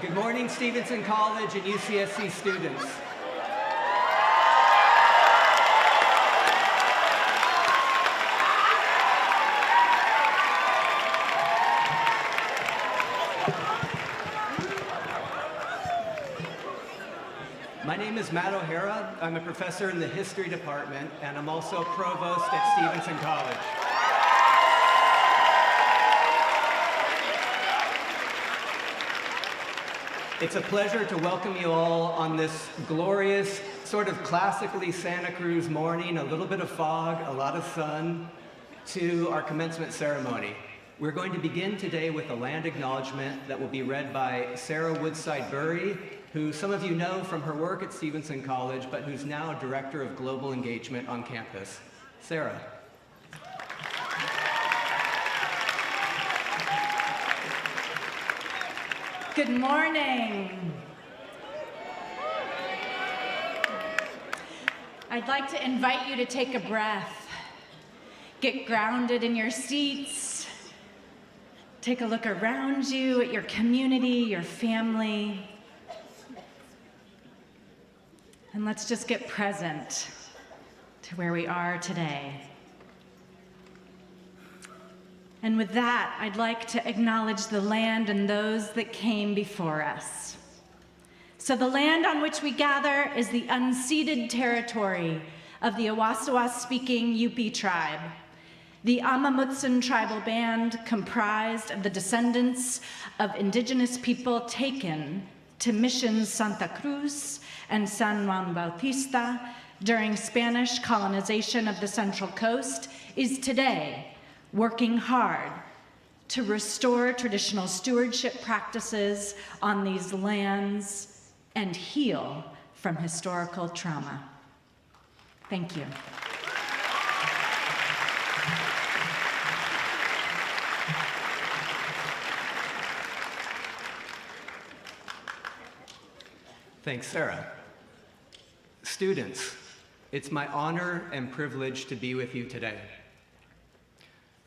Good morning, Stevenson College and UCSC students. My name is Matt O'Hara. I'm a professor in the history department, and I'm also provost at Stevenson College. It's a pleasure to welcome you all on this glorious, sort of classically Santa Cruz morning, a little bit of fog, a lot of sun, to our commencement ceremony. We're going to begin today with a land acknowledgement that will be read by Sarah Woodside-Burry, who some of you know from her work at Stevenson College, but who's now Director of Global Engagement on campus. Sarah. Good morning. I'd like to invite you to take a breath. Get grounded in your seats. Take a look around you at your community, your family. And let's just get present to where we are today. And with that, I'd like to acknowledge the land and those that came before us. So the land on which we gather is the unceded territory of the Awasawasa-speaking Yupi tribe, the Amamutsun tribal band comprised of the descendants of indigenous people taken to missions Santa Cruz and San Juan Bautista during Spanish colonization of the Central Coast, is today working hard to restore traditional stewardship practices on these lands and heal from historical trauma. Thank you. Thanks, Sarah. Students, it's my honor and privilege to be with you today.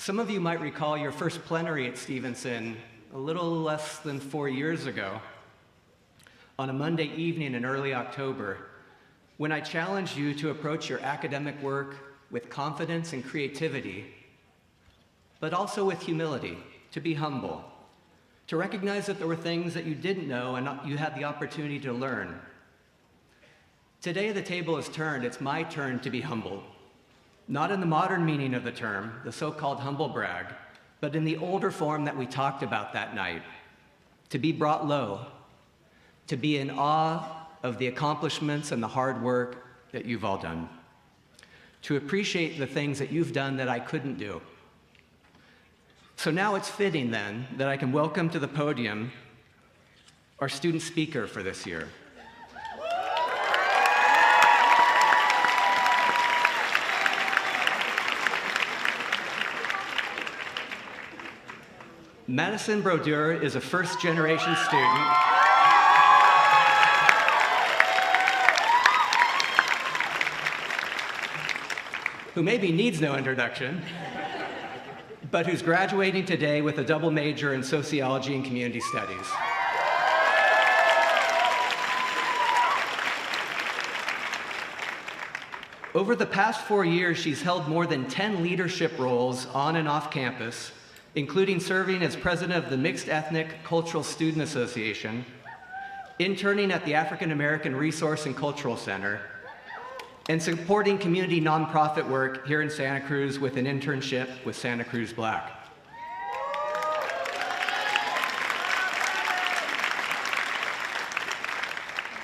Some of you might recall your first plenary at Stevenson a little less than 4 years ago, on a Monday evening in early October, when I challenged you to approach your academic work with confidence and creativity, but also with humility, to be humble, to recognize that there were things that you didn't know and you had the opportunity to learn. Today the table is turned. It's my turn to be humble. Not in the modern meaning of the term, the so-called humble brag, but in the older form that we talked about that night. To be brought low, to be in awe of the accomplishments and the hard work that you've all done. To appreciate the things that you've done that I couldn't do. So now it's fitting then that I can welcome to the podium our student speaker for this year. Madison Brodeur is a first-generation student who maybe needs no introduction, but who's graduating today with a double major in sociology and community studies. Over the past 4 years, she's held more than 10 leadership roles on and off campus, including serving as president of the Mixed Ethnic Cultural Student Association, interning at the African American Resource and Cultural Center, and supporting community nonprofit work here in Santa Cruz with an internship with Santa Cruz Black.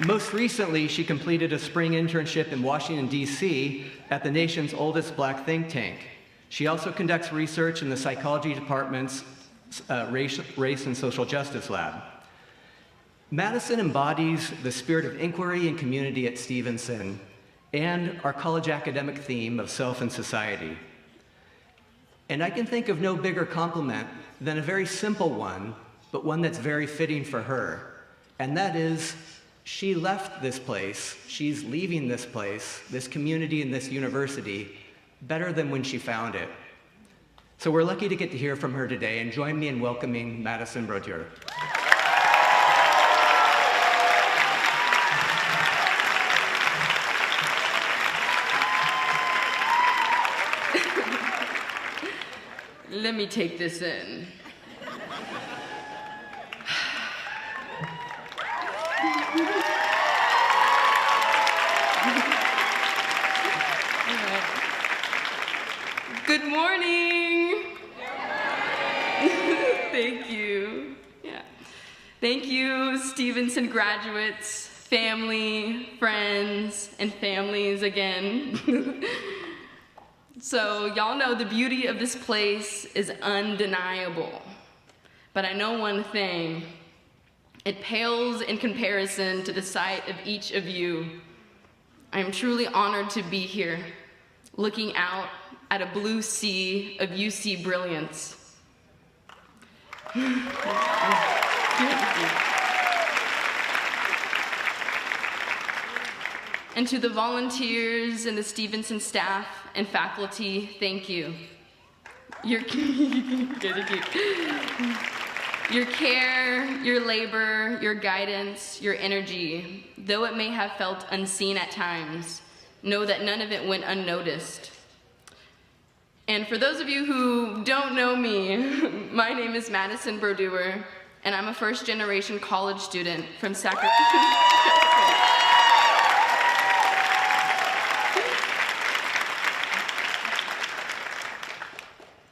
Most recently, she completed a spring internship in Washington, D.C. at the nation's oldest Black think tank. She also conducts research in the psychology department's Race and Social Justice Lab. Madison embodies the spirit of inquiry and community at Stevenson and our college academic theme of self and society. And I can think of no bigger compliment than a very simple one, but one that's very fitting for her. And that is, she left this place, she's leaving this place, this community and this university, better than when she found it. So we're lucky to get to hear from her today, and join me in welcoming Madison Brodeur. Let me take this in. Good morning. Thank you. Yeah. Thank you, Stevenson graduates, family, friends, and families again. So y'all know the beauty of this place is undeniable. But I know one thing. It pales in comparison to the sight of each of you. I am truly honored to be here, looking out at a blue sea of UC brilliance. And to the volunteers and the Stevenson staff and faculty, thank you. Your care, your labor, your guidance, your energy, though it may have felt unseen at times, know that none of it went unnoticed. And for those of you who don't know me, my name is Madison Brodeur, and I'm a first-generation college student from Sacramento.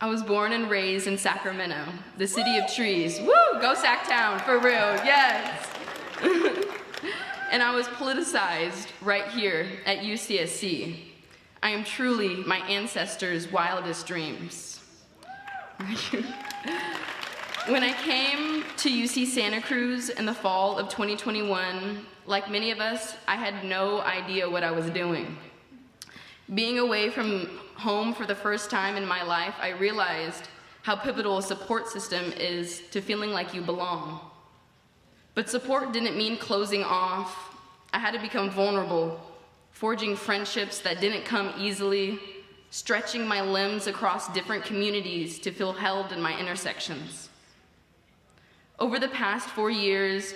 I was born and raised in Sacramento, the city of trees. Woo, go Sacktown, for real, yes. And I was politicized right here at UCSC. I am truly my ancestors' wildest dreams. When I came to UC Santa Cruz in the fall of 2021, like many of us, I had no idea what I was doing. Being away from home for the first time in my life, I realized how pivotal a support system is to feeling like you belong. But support didn't mean closing off. I had to become vulnerable, forging friendships that didn't come easily, stretching my limbs across different communities to feel held in my intersections. Over the past 4 years,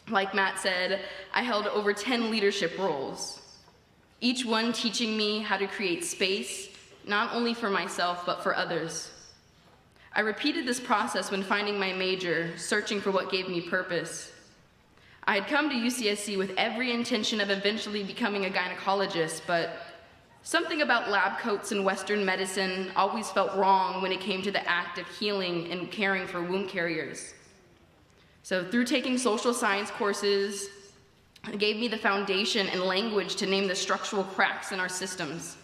like Matt said, I held over 10 leadership roles, each one teaching me how to create space, not only for myself, but for others. I repeated this process when finding my major, searching for what gave me purpose. I had come to UCSC with every intention of eventually becoming a gynecologist, but something about lab coats and Western medicine always felt wrong when it came to the act of healing and caring for womb carriers. So through taking social science courses, it gave me the foundation and language to name the structural cracks in our systems.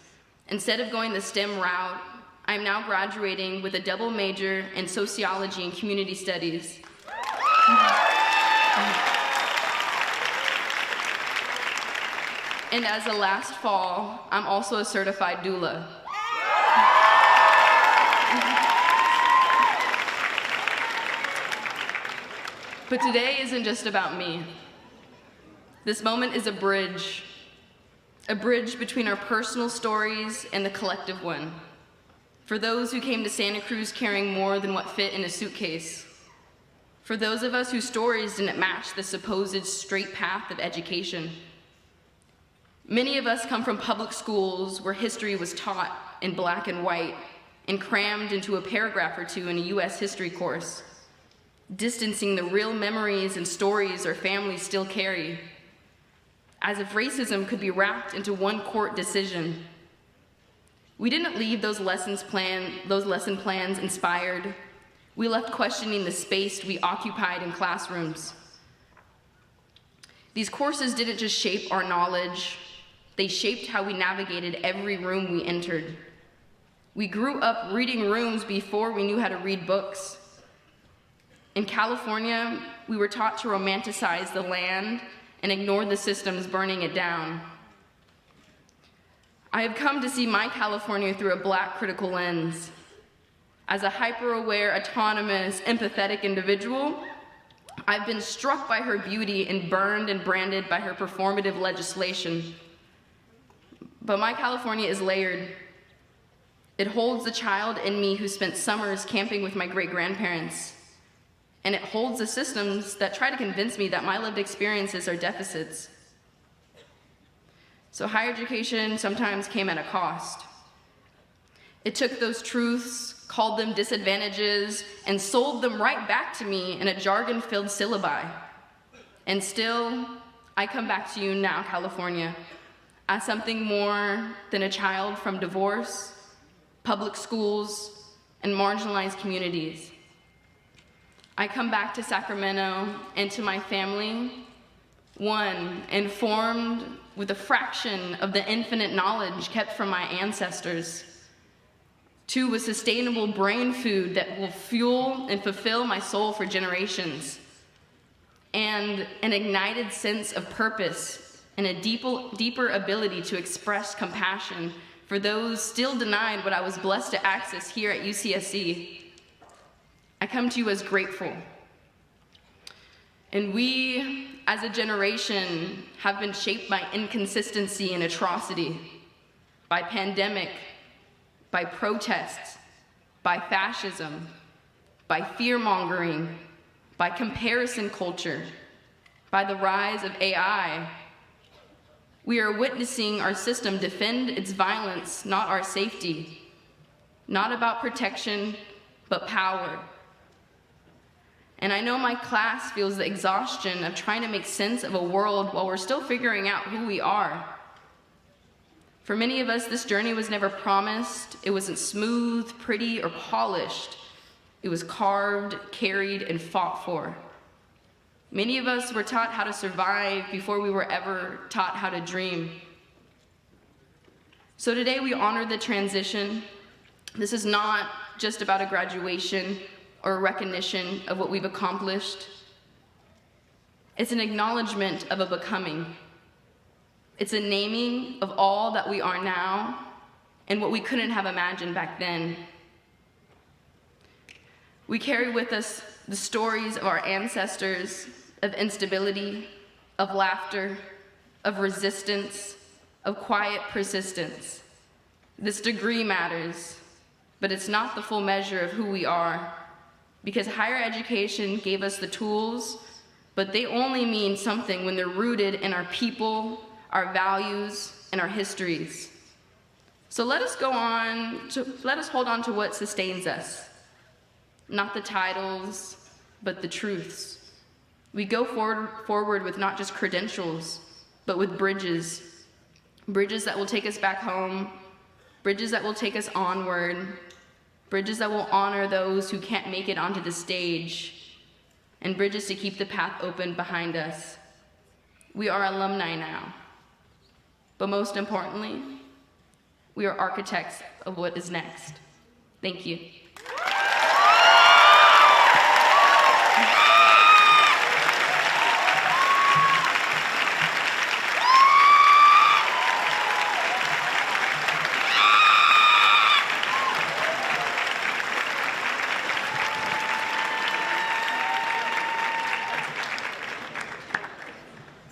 Instead of going the STEM route, I'm now graduating with a double major in sociology and community studies. And as a last fall, I'm also a certified doula. But today isn't just about me. This moment is a bridge between our personal stories and the collective one. For those who came to Santa Cruz carrying more than what fit in a suitcase. For those of us whose stories didn't match the supposed straight path of education. Many of us come from public schools where history was taught in black and white and crammed into a paragraph or two in a US history course, distancing the real memories and stories our families still carry, as if racism could be wrapped into one court decision. We didn't leave those lesson plans inspired. We left questioning the space we occupied in classrooms. These courses didn't just shape our knowledge, they shaped how we navigated every room we entered. We grew up reading rooms before we knew how to read books. In California, we were taught to romanticize the land and ignore the systems burning it down. I have come to see my California through a Black critical lens. As a hyper-aware, autonomous, empathetic individual, I've been struck by her beauty and burned and branded by her performative legislation. But my California is layered. It holds the child in me who spent summers camping with my great-grandparents. And it holds the systems that try to convince me that my lived experiences are deficits. So higher education sometimes came at a cost. It took those truths, called them disadvantages, and sold them right back to me in a jargon-filled syllabi. And still, I come back to you now, California, as something more than a child from divorce, public schools, and marginalized communities. I come back to Sacramento and to my family, one, informed with a fraction of the infinite knowledge kept from my ancestors. Two, with sustainable brain food that will fuel and fulfill my soul for generations. And an ignited sense of purpose and a deeper ability to express compassion for those still denied what I was blessed to access here at UCSC. I come to you as grateful. And we, as a generation, have been shaped by inconsistency and atrocity, by pandemic, by protests, by fascism, by fear-mongering, by comparison culture, by the rise of AI. We are witnessing our system defend its violence, not our safety, not about protection, but power. And I know my class feels the exhaustion of trying to make sense of a world while we're still figuring out who we are. For many of us, this journey was never promised. It wasn't smooth, pretty, or polished. It was carved, carried, and fought for. Many of us were taught how to survive before we were ever taught how to dream. So today we honor the transition. This is not just about a graduation or a recognition of what we've accomplished. It's an acknowledgement of a becoming. It's a naming of all that we are now and what we couldn't have imagined back then. We carry with us the stories of our ancestors, of instability, of laughter, of resistance, of quiet persistence. This degree matters, but it's not the full measure of who we are, because higher education gave us the tools, but they only mean something when they're rooted in our people, our values, and our histories. So let us hold on to what sustains us. Not the titles, but the truths. We go forward with not just credentials, but with bridges. Bridges that will take us back home, bridges that will take us onward, bridges that will honor those who can't make it onto the stage, and bridges to keep the path open behind us. We are alumni now, but most importantly, we are architects of what is next. Thank you.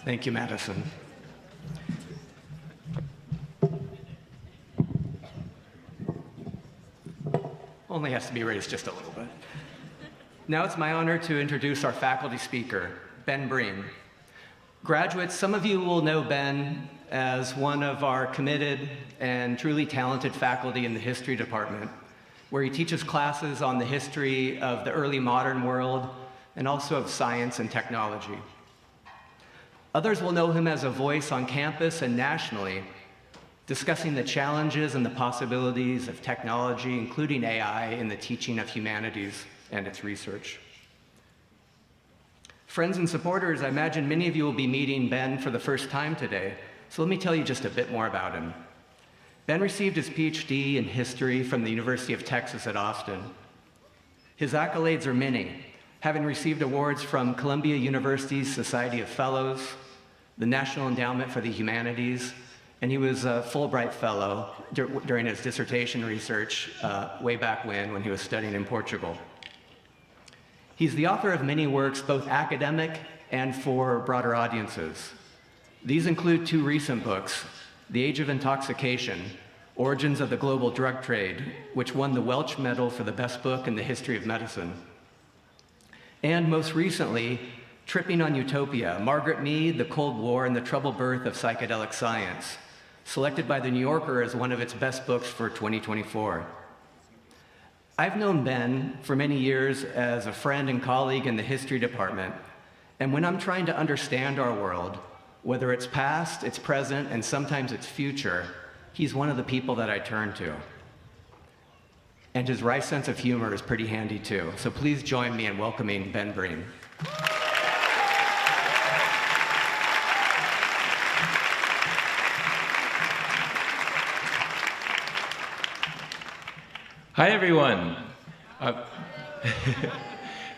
Thank you, Madison. Only has to be raised just a little bit. Now it's my honor to introduce our faculty speaker, Ben Breen. Graduates, some of you will know Ben as one of our committed and truly talented faculty in the history department, where he teaches classes on the history of the early modern world and also of science and technology. Others will know him as a voice on campus and nationally, discussing the challenges and the possibilities of technology, including AI, in the teaching of humanities and its research. Friends and supporters, I imagine many of you will be meeting Ben for the first time today, so let me tell you just a bit more about him. Ben received his PhD in history from the University of Texas at Austin. His accolades are many, having received awards from Columbia University's Society of Fellows, the National Endowment for the Humanities, and he was a Fulbright Fellow during his dissertation research way back when he was studying in Portugal. He's the author of many works, both academic and for broader audiences. These include two recent books, The Age of Intoxication, Origins of the Global Drug Trade, which won the Welch Medal for the best book in the history of medicine. And most recently, Tripping on Utopia, Margaret Mead, the Cold War, and the Troubled Birth of Psychedelic Science, selected by The New Yorker as one of its best books for 2024. I've known Ben for many years as a friend and colleague in the history department, and when I'm trying to understand our world, whether it's past, it's present, and sometimes it's future, he's one of the people that I turn to. And his wry sense of humor is pretty handy too. So please join me in welcoming Ben Breen. Hi, everyone.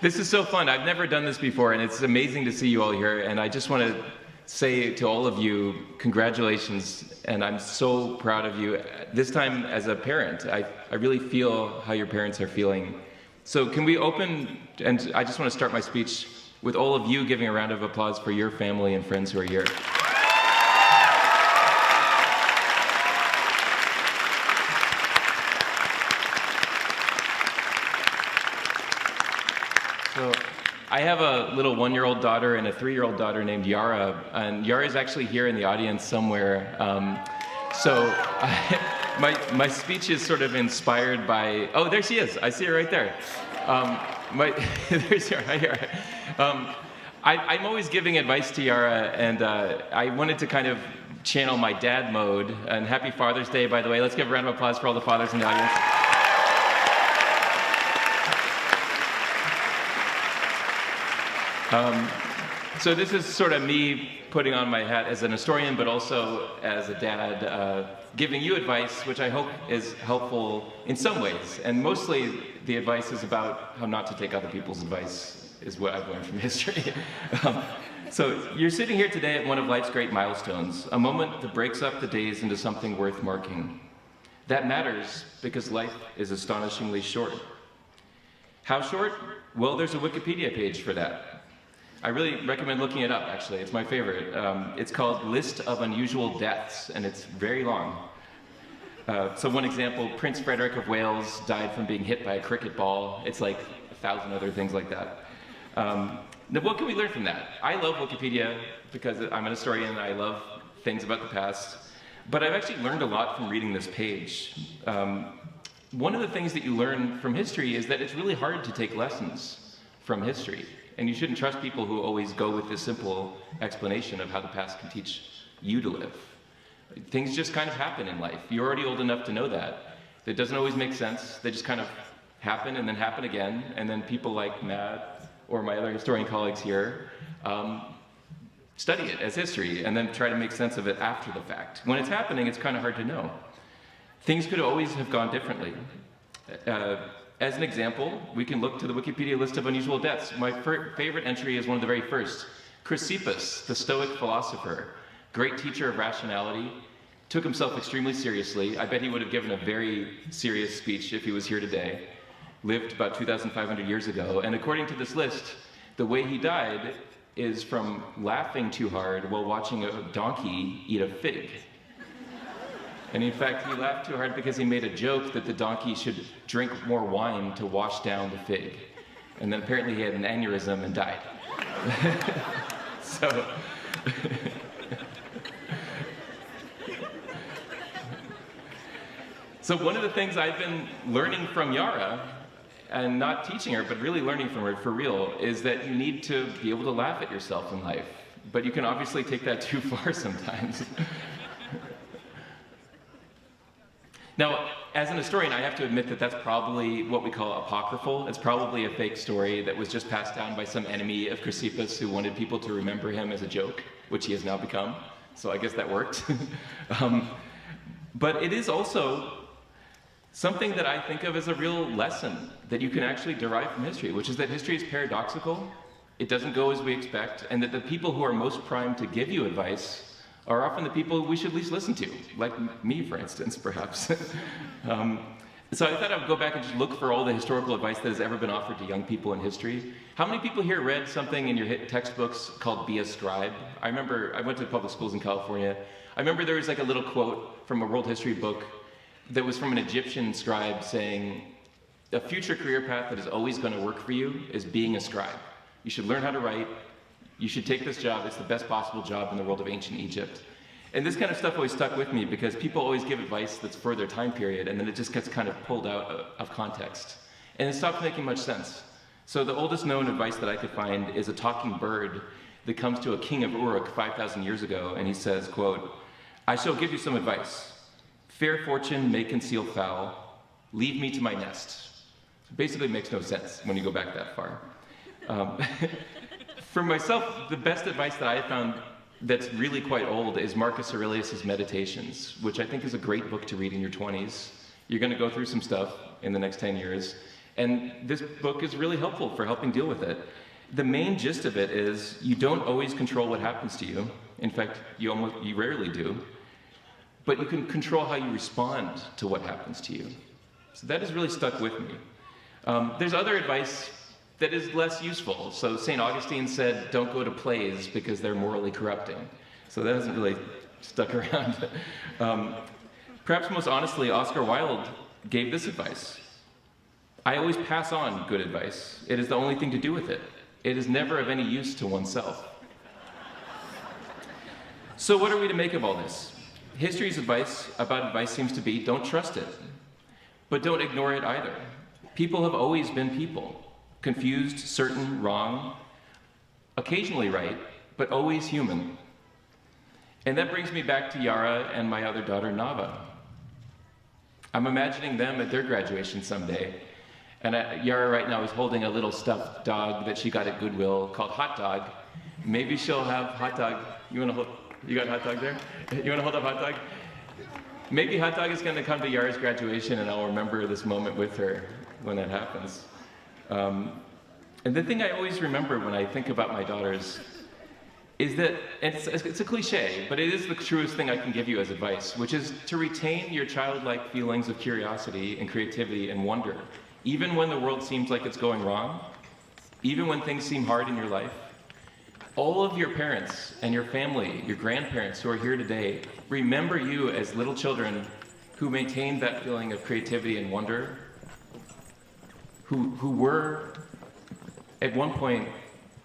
This is so fun. I've never done this before, and it's amazing to see you all here. And I just want to say to all of you, congratulations, and I'm so proud of you. This time as a parent, I really feel how your parents are feeling. So can we open, and I just want to start my speech with all of you giving a round of applause for your family and friends who are here. So I have a little 1-year-old daughter and a 3-year-old daughter named Yara, and Yara is actually here in the audience somewhere. My speech is sort of inspired by, oh, there she is. I see her right there. There's Yara. Hi, Yara. I'm always giving advice to Yara, and I wanted to kind of channel my dad mode. And happy Father's Day, by the way. Let's give a round of applause for all the fathers in the audience. So this is sort of me putting on my hat as an historian, but also as a dad, giving you advice, which I hope is helpful in some ways. And mostly the advice is about how not to take other people's advice, is what I've learned from history. So you're sitting here today at one of life's great milestones, a moment that breaks up the days into something worth marking. That matters because life is astonishingly short. How short? Well, there's a Wikipedia page for that. I really recommend looking it up, actually. It's my favorite. It's called List of Unusual Deaths, and it's very long. So one example, Prince Frederick of Wales died from being hit by a cricket ball. It's like 1,000 other things like that. Now, what can we learn from that? I love Wikipedia because I'm an historian and I love things about the past. But I've actually learned a lot from reading this page. One of the things that you learn from history is that it's really hard to take lessons from history. And you shouldn't trust people who always go with this simple explanation of how the past can teach you to live. Things just kind of happen in life. You're already old enough to know that. It doesn't always make sense. They just kind of happen and then happen again. And then people like Matt or my other historian colleagues here study it as history and then try to make sense of it after the fact. When it's happening, it's kind of hard to know. Things could always have gone differently. As an example, we can look to the Wikipedia list of unusual deaths. My favorite entry is one of the very first. Chrysippus, the Stoic philosopher, great teacher of rationality, took himself extremely seriously. I bet he would have given a very serious speech if he was here today. Lived about 2,500 years ago. And according to this list, the way he died is from laughing too hard while watching a donkey eat a fig. And in fact, he laughed too hard because he made a joke that the donkey should drink more wine to wash down the fig. And then apparently he had an aneurysm and died. So one of the things I've been learning from Yara, and not teaching her, but really learning from her for real, is that you need to be able to laugh at yourself in life. But you can obviously take that too far sometimes. Now, as an historian, I have to admit that that's probably what we call apocryphal. It's probably a fake story that was just passed down by some enemy of Chrysippus who wanted people to remember him as a joke, which he has now become. So I guess that worked. But it is also something that I think of as a real lesson that you can actually derive from history, which is that history is paradoxical, it doesn't go as we expect, and that the people who are most primed to give you advice are often the people we should least listen to, like me, for instance, perhaps. So I thought I would go back and just look for all the historical advice that has ever been offered to young people in history. How many people here read something in your textbooks called Be a Scribe? I remember, I went to public schools in California. I remember there was like a little quote from a world history book that was from an Egyptian scribe saying, a future career path that is always going to work for you is being a scribe. You should learn how to write. You should take this job. It's the best possible job in the world of ancient Egypt. And this kind of stuff always stuck with me because people always give advice that's for their time period, and then it just gets kind of pulled out of context. and it stopped making much sense. So the oldest known advice that I could find is a talking bird that comes to a king of Uruk 5,000 years ago, and he says, quote, "I shall give you some advice. Fair fortune may conceal foul. Leave me to my nest." So basically it makes no sense when you go back that far. For myself, the best advice that I found that's really quite old is Marcus Aurelius' Meditations, which I think is a great book to read in your 20s. You're going to go through some stuff in the next 10 years, and this book is really helpful for helping deal with it. The main gist of it is you don't always control what happens to you. In fact, you rarely do. But you can control how you respond to what happens to you. So that has really stuck with me. There's other advice that is less useful. So St. Augustine said, don't go to plays because they're morally corrupting. So that hasn't really stuck around. Perhaps most honestly, Oscar Wilde gave this advice. I always pass on good advice. It is the only thing to do with it. It is never of any use to oneself. So what are we to make of all this? History's advice about advice seems to be, don't trust it. But don't ignore it either. People have always been people. Confused, certain, wrong, occasionally right, but always human. And that brings me back to Yara and my other daughter, Nava. I'm imagining them at their graduation someday. And Yara right now is holding a little stuffed dog that she got at Goodwill called Hot Dog. Maybe she'll have Hot Dog. You got Hot Dog there? You want to hold up Hot Dog? Maybe Hot Dog is going to come to Yara's graduation and I'll remember this moment with her when that happens. And the thing I always remember when I think about my daughters is that, it's a cliche, but it is the truest thing I can give you as advice, which is to retain your childlike feelings of curiosity and creativity and wonder, even when the world seems like it's going wrong, even when things seem hard in your life. All of your parents and your family, your grandparents who are here today, remember you as little children who maintained that feeling of creativity and wonder, who were, at one point,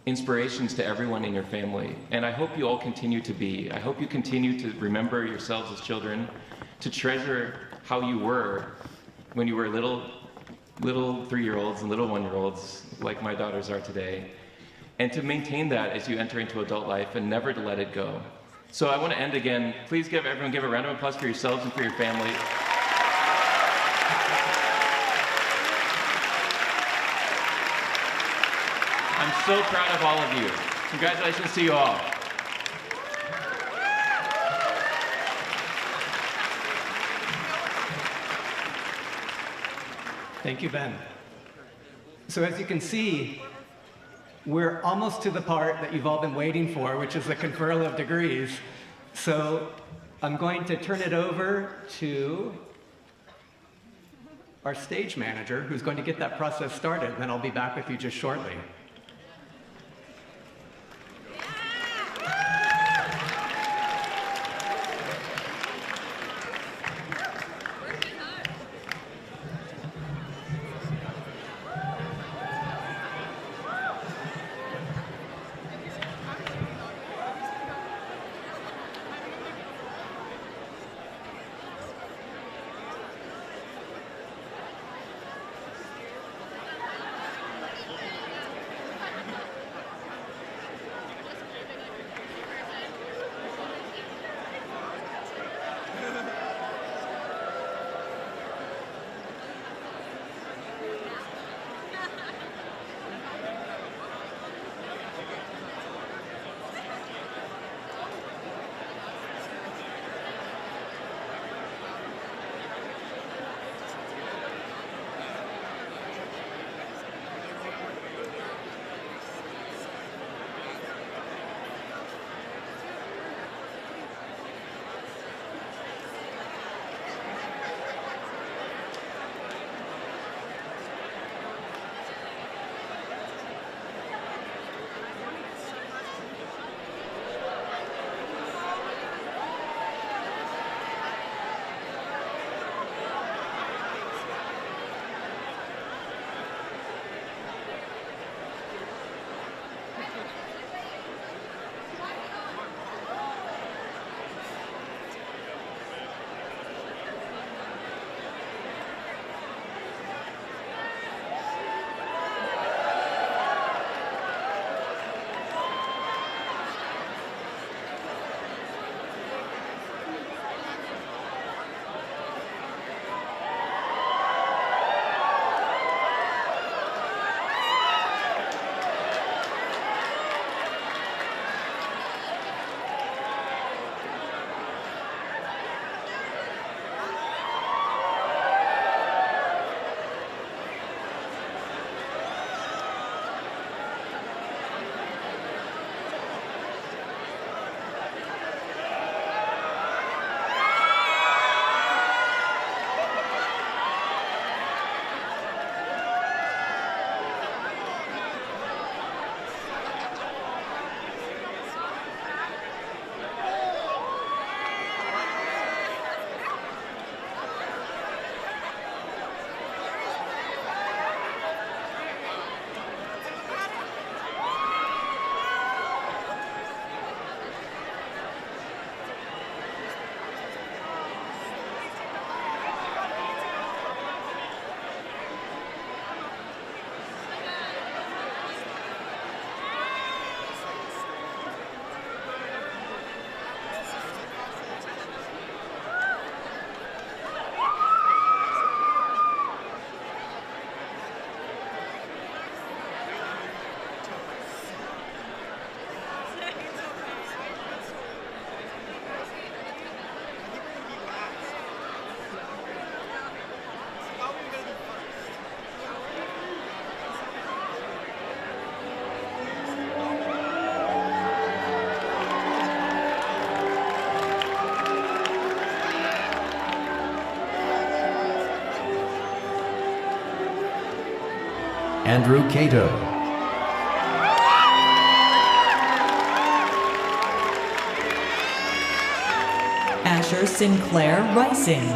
inspirations to everyone in your family. And I hope you all continue to be. I hope you continue to remember yourselves as children, to treasure how you were when you were little 3-year-olds and little 1-year-olds, like my daughters are today, and to maintain that as you enter into adult life and never to let it go. So I want to end again. Please everyone give a round of applause for yourselves and for your family. I'm so proud of all of you. Congratulations to you all. Thank you, Ben. So as you can see, we're almost to the part that you've all been waiting for, which is the conferral of degrees. So I'm going to turn it over to our stage manager, who's going to get that process started, and then I'll be back with you just shortly. Andrew Cato. Asher Sinclair Rising.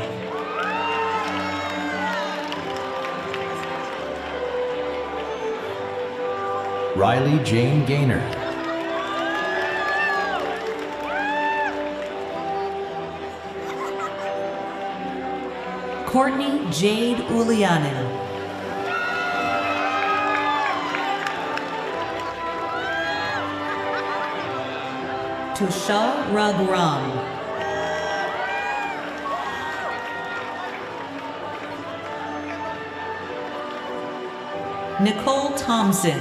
Riley Jane Gaynor. Courtney Jade Ulianen. Tushar Raghuram. Nicole Thompson.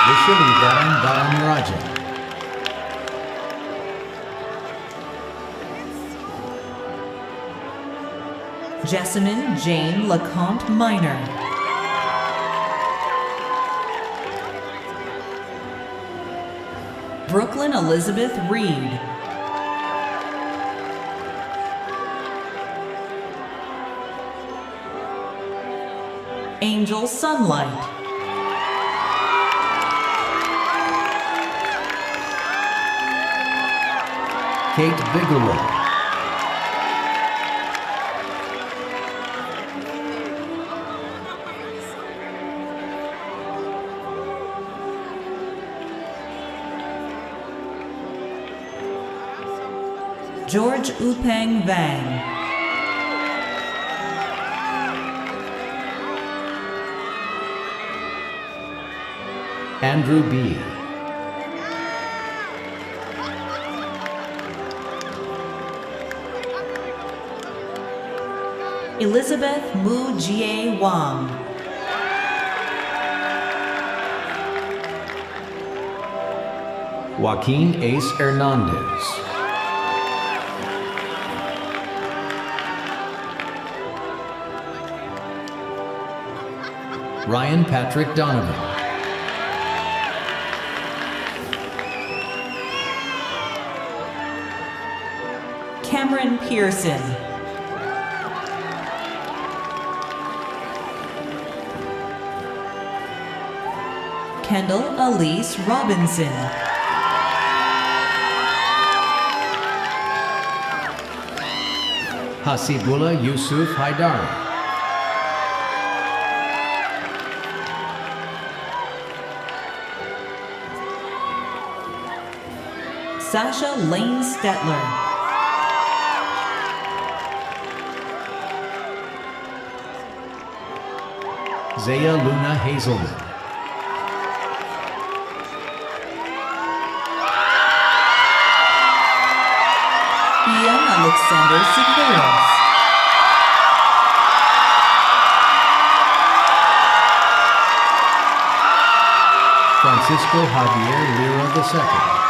Vishalivaram Varamarajan. Jessamine Jane LeConte Minor. Brooklyn Elizabeth Reed. Angel Sunlight. Kate Bigelow. George Upang Vang. Andrew B. Elizabeth Mu Jie Wang. Joaquin Ace Hernandez. Ryan Patrick Donovan. Cameron Pearson. Kendall Elise Robinson. Hasibullah Yusuf Haidari. Sasha Lane Stetler. Zaya Luna Hazelwood. Ian Alexander Siqueiros. Francisco Javier Lira II.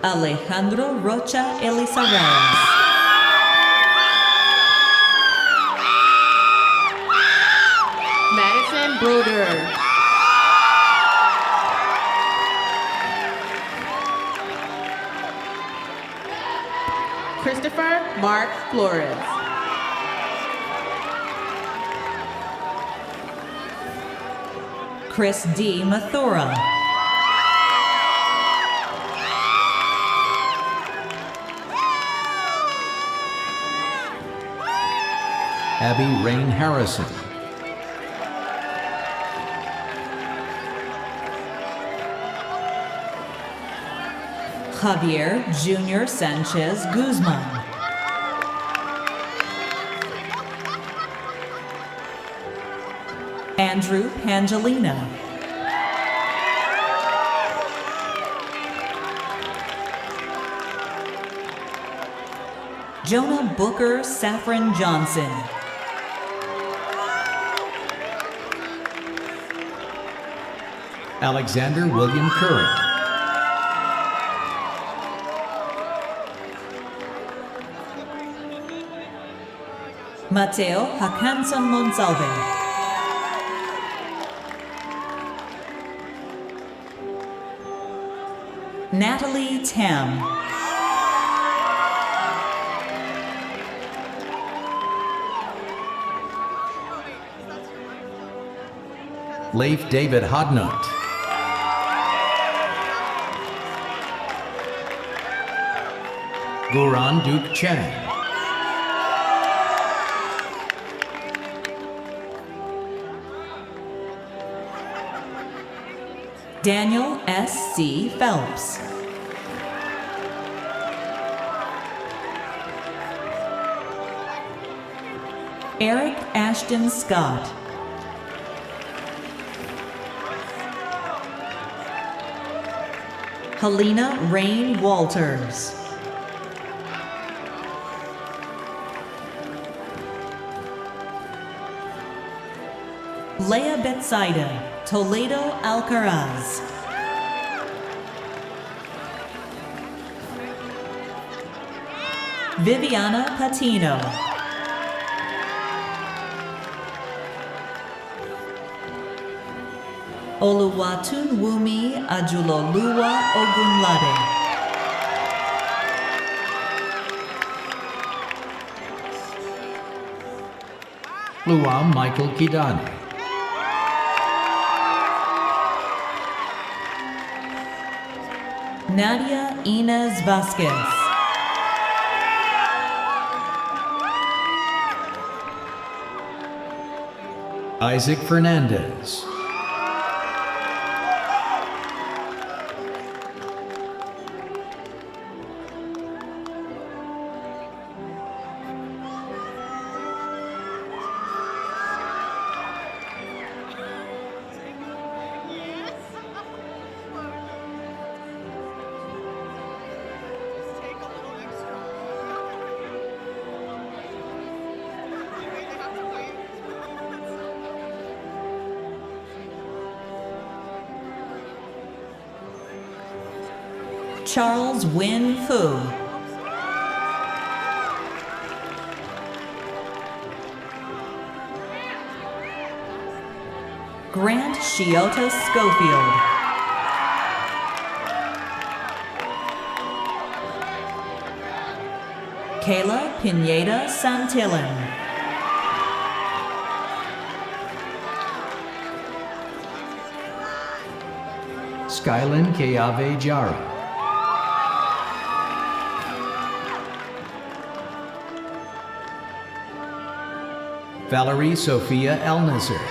Alejandro Rocha Elizarraz. Madison Broder. Christopher Mark Flores. Chris D. Mathura. Abby Rain Harrison. Javier Junior Sanchez Guzman. Andrew Pangelina. Jonah Booker Saffron Johnson. Alexander William Curran. Mateo Hacanson Monsalve. Natalie Tam. Leif David Hodnut. Guran Duke Chang. Daniel S.C. Phelps. Eric Ashton Scott. Helena Rain Walters. Leah Betsaida, Toledo Alcaraz. Viviana Patino. Oluwatunwumi Ajuloluwa Ogunlade. Luam Michael Kidani. Nadia Inez Vasquez. Isaac Fernandez. Charles Win Fu. Grant Shiota Schofield. Kayla Pineda Santillan. Skylin Keave Jara. Valerie Sophia Elnasser.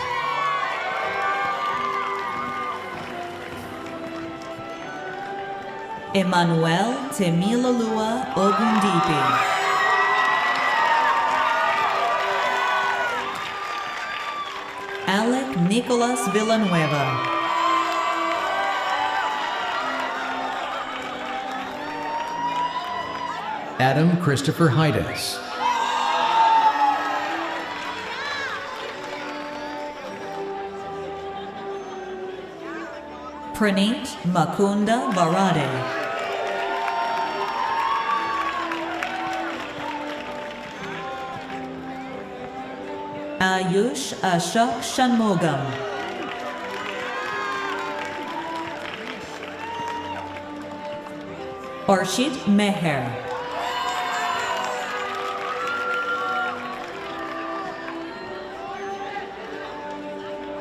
Emmanuel Temilalua Ogundipi. Alec Nicolas Villanueva. Adam Christopher Heides. Praneet Makunda Varade. Ayush Ashok Shanmugam. Arshid Meher.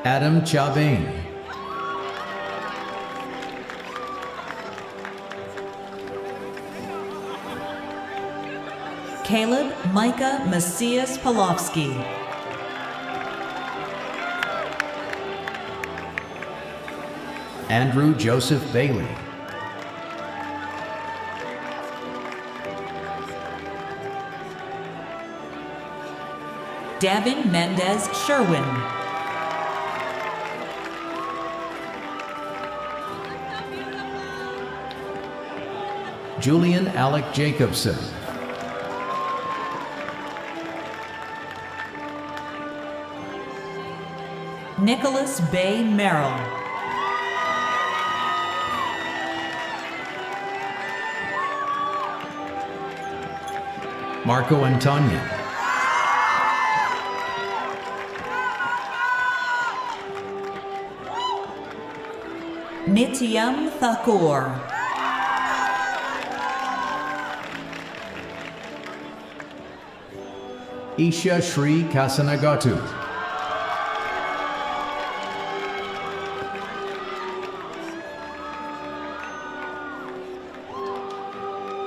Adam Chabane. Caleb Micah Macias Polofsky. Andrew Joseph Bailey. Davin Mendez Sherwin. Julian Alec Jacobson. Nicholas Bay Merrill. Marco Antonio. Nityam Thakur. Isha Shri Kasanagatu.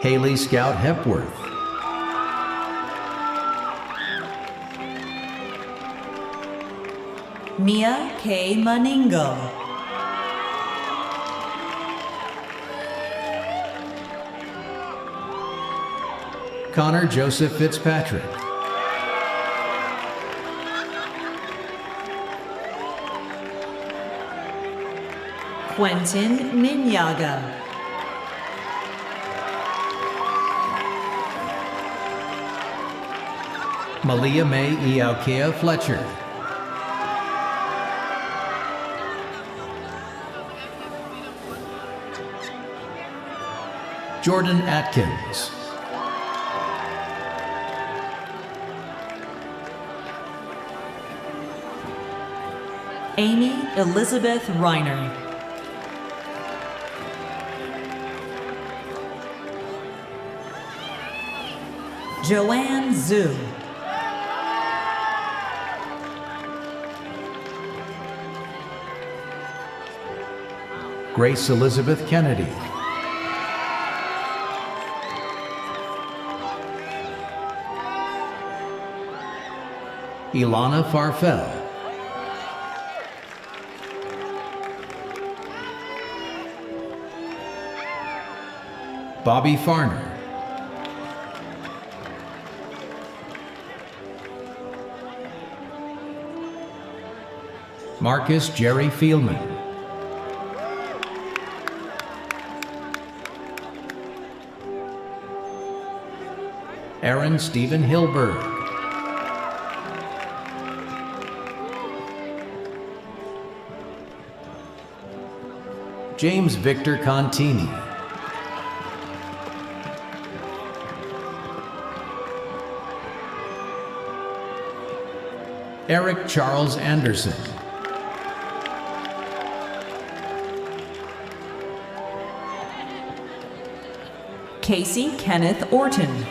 Haley Scout Hepworth. Mia K. Maningo. Connor Joseph Fitzpatrick. Quentin Minyaga. Malia May Iaukea Fletcher. Jordan Atkins. Amy Elizabeth Reiner. Joanne Zhu. Grace Elizabeth Kennedy. Ilana Farfel. Bobby Farner. Marcus Jerry Fieldman. Aaron Stephen Hilberg. James Victor Contini. Eric Charles Anderson. Casey Kenneth Orton.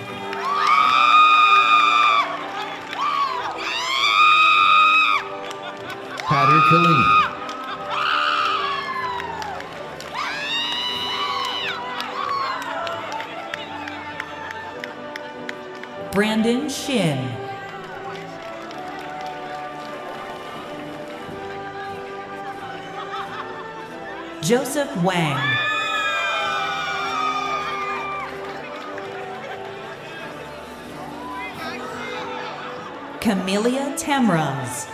Patter Kalini. Brandon Shin. Joseph Wang. Camelia Tamraz.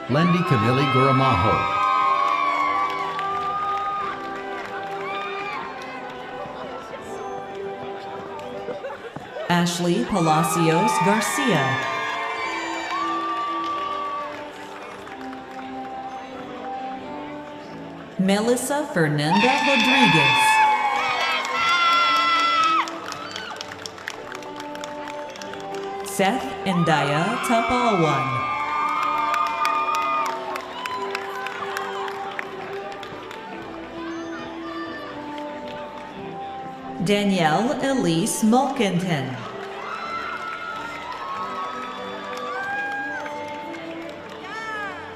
Lendi Camille Guramaho. Ashley Palacios Garcia. Melissa Fernanda Rodriguez. Seth Indaya Tapawan. Danielle Elise Mulkinton.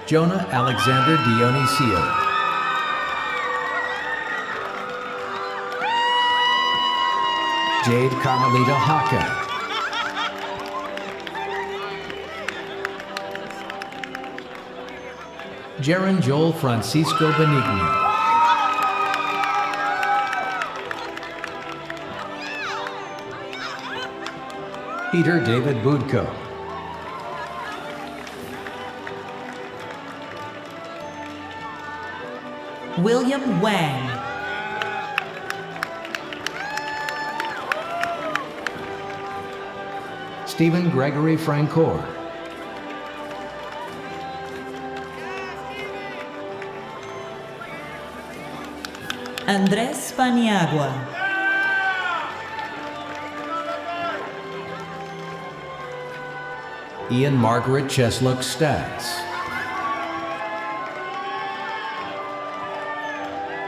Jonah Alexander Dionisio. Jade Carmelita Haka. Jaron Joel Francisco Benigno. Peter David Budko. William Wang. Stephen Gregory Francor. Andres Paniagua. Ian Margaret Cheslock Staggs.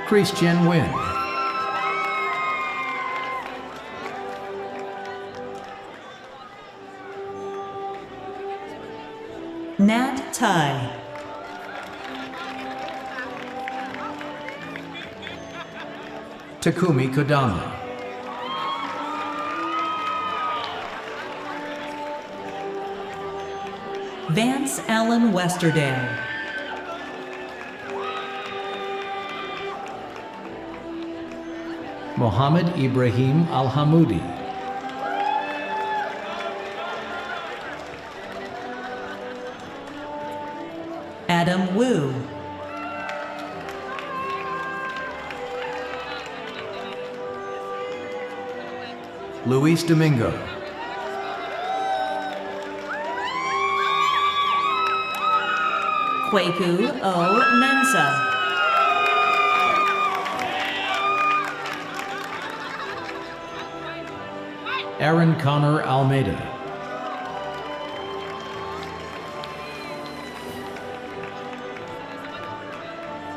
Christian Nguyen. Nat Tai. Takumi Kodama. Vance Allen Westerdale. Mohammed Ibrahim Al-Hamoudi. Adam Wu. Luis Domingo. Kweku O. Mensah. Aaron Connor Almeida.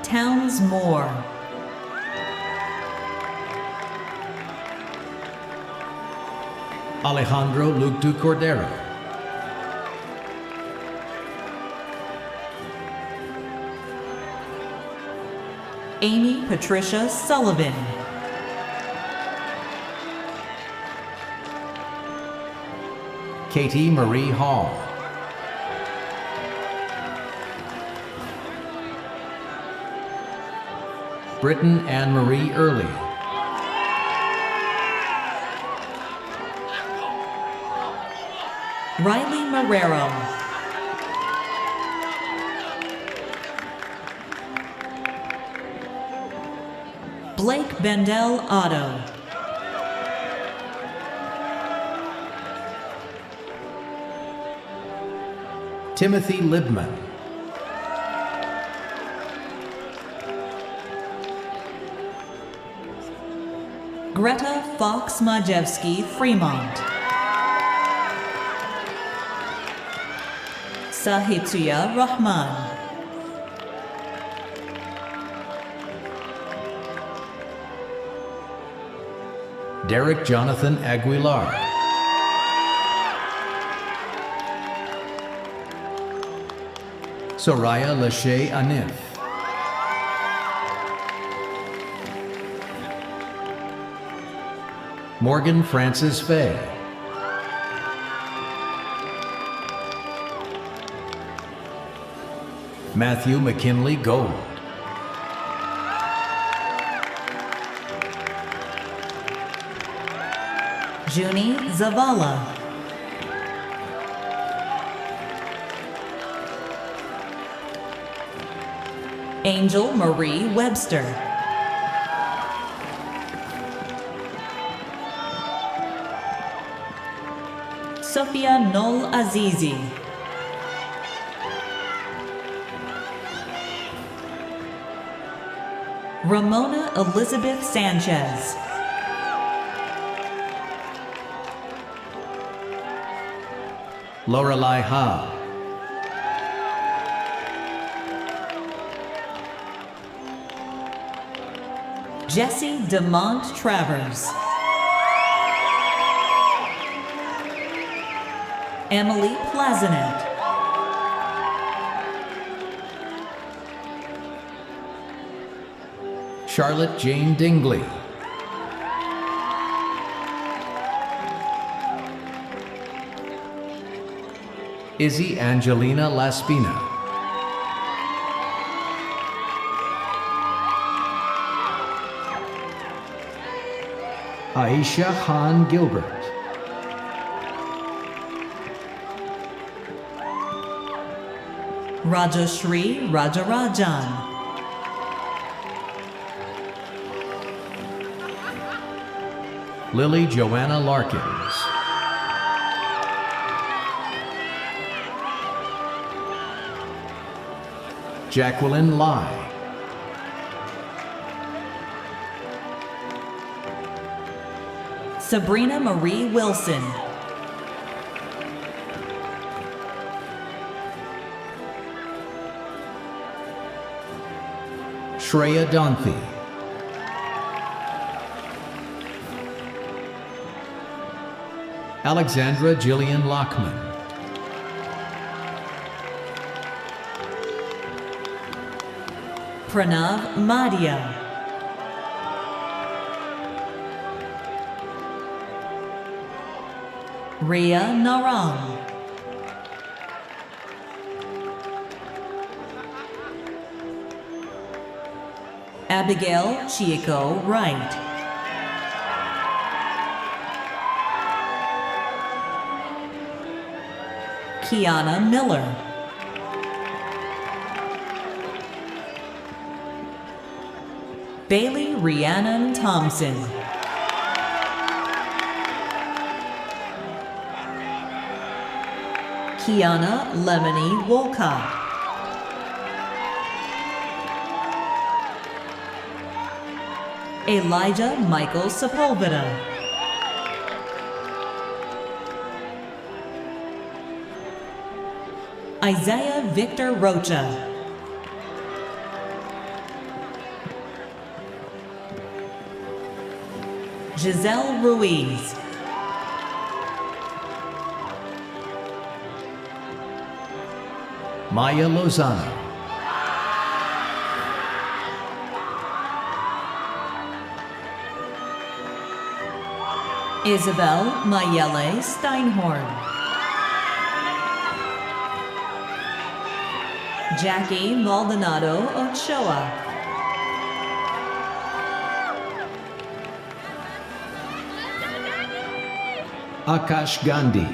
Towns Moore. Alejandro Luctu Cordero. Amy Patricia Sullivan. Katie Marie Hall. Britton Anne Marie Early. Riley Marrero. Blake Bendel Otto. Timothy Libman. Greta Fox Majewski Fremont. Sahitya Rahman. Derek Jonathan Aguilar. Soraya Lachey Anif. Morgan Francis Fay. Matthew McKinley Gold. Junie Zavala. Angel Marie Webster. Sophia Nol Azizi. Ramona Elizabeth Sanchez. Lorelei Ha. Jesse DeMont Travers. Emily Plazanet. Charlotte Jane Dingley. Izzy Angelina Laspina. Aisha Han Gilbert. Rajashri Rajarajan. Lily Joanna Larkins. Jacqueline Lai. Sabrina Marie Wilson. Shreya Donthi. Alexandra Jillian Lockman. Pranav Madhya. Ria Narang. Abigail Chico Wright. Kiana Miller. Bailey Rhiannon Thompson. Kiana Lemony Wolcott. Elijah Michael Sepulveda. Isaiah Victor Rocha. Giselle Ruiz. Maya Lozano. Isabel Mayele Steinhorn. Jackie Maldonado Ochoa. Akash Gandhi.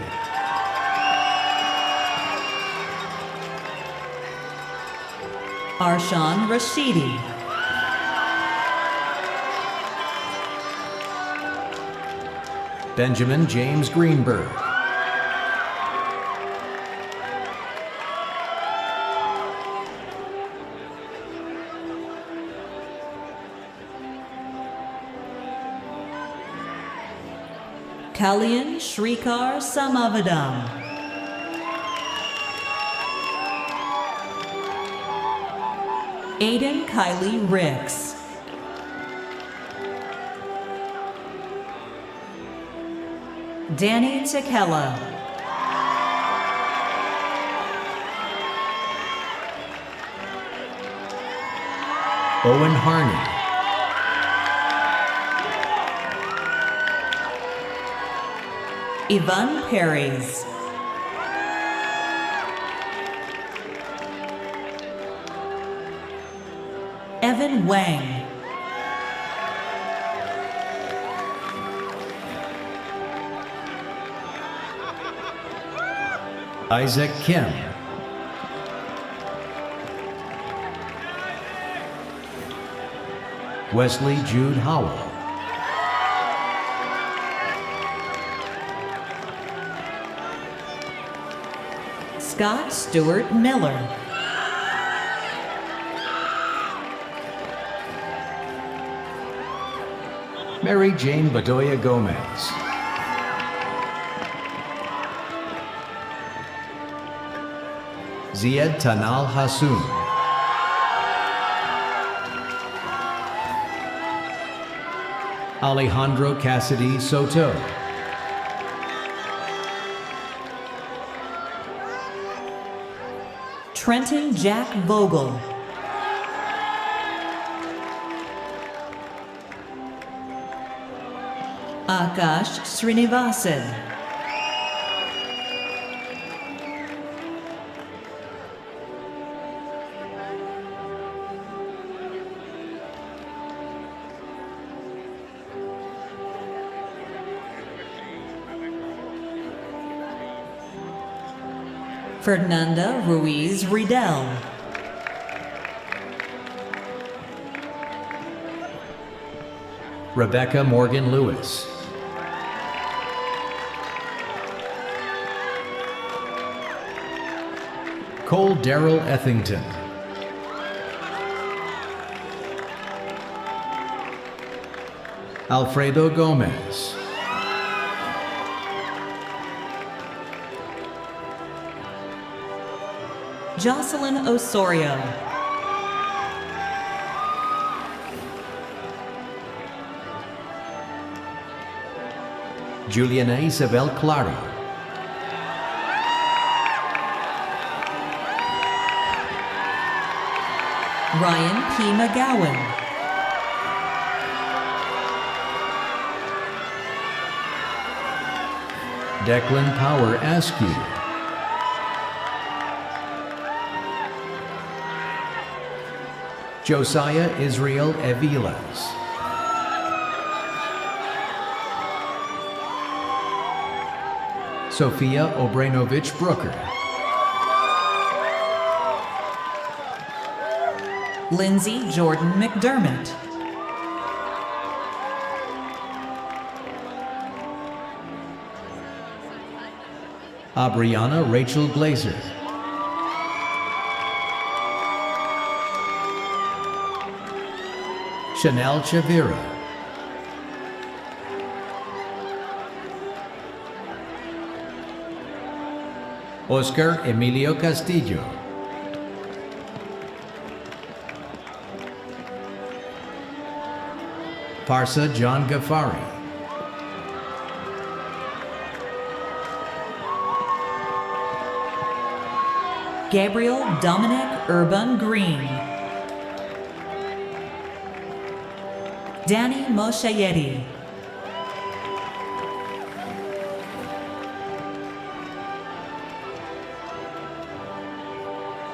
Arshan Rashidi. Benjamin James Greenberg. Kalyan Shrikar Samavadam. Aiden Kylie Ricks. Danny Tekela. Owen Harney. Yvonne Perez. Evan Wang. Isaac Kim. Wesley Jude Howell. Scott Stewart Miller. Mary Jane Bedoya Gomez. Ziad Tanal Hassoun. Alejandro Cassidy Soto. Trenton Jack Vogel. Akash Srinivasan. Fernanda Ruiz Riedel. Rebecca Morgan Lewis. Cole Darrell Ethington. Alfredo Gomez. Jocelyn Osorio. Juliana Isabel Claro. Ryan P. McGowan. Declan Power Askew. Josiah Israel Evilas. Sophia Obranovich Brooker. Lindsay Jordan McDermott. Abriana Rachel Glazer. Chanel Chavira. Oscar Emilio Castillo. Parsa John Ghaffari. Gabriel Dominic Urban Green. Danny Moshayedi.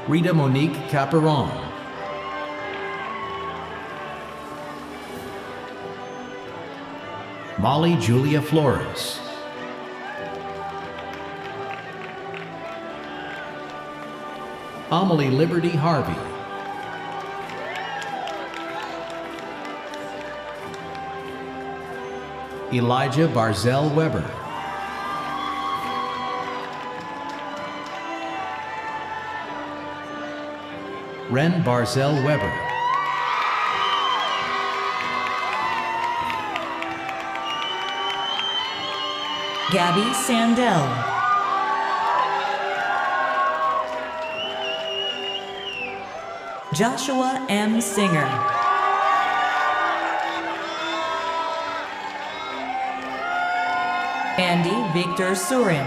Rita Monique Caperon. Molly Julia Flores. Amelie Liberty Harvey. Elijah Barzell Weber. Ren Barzell Weber. Gabby Sandell. Joshua M. Singer. Andy Victor Surin.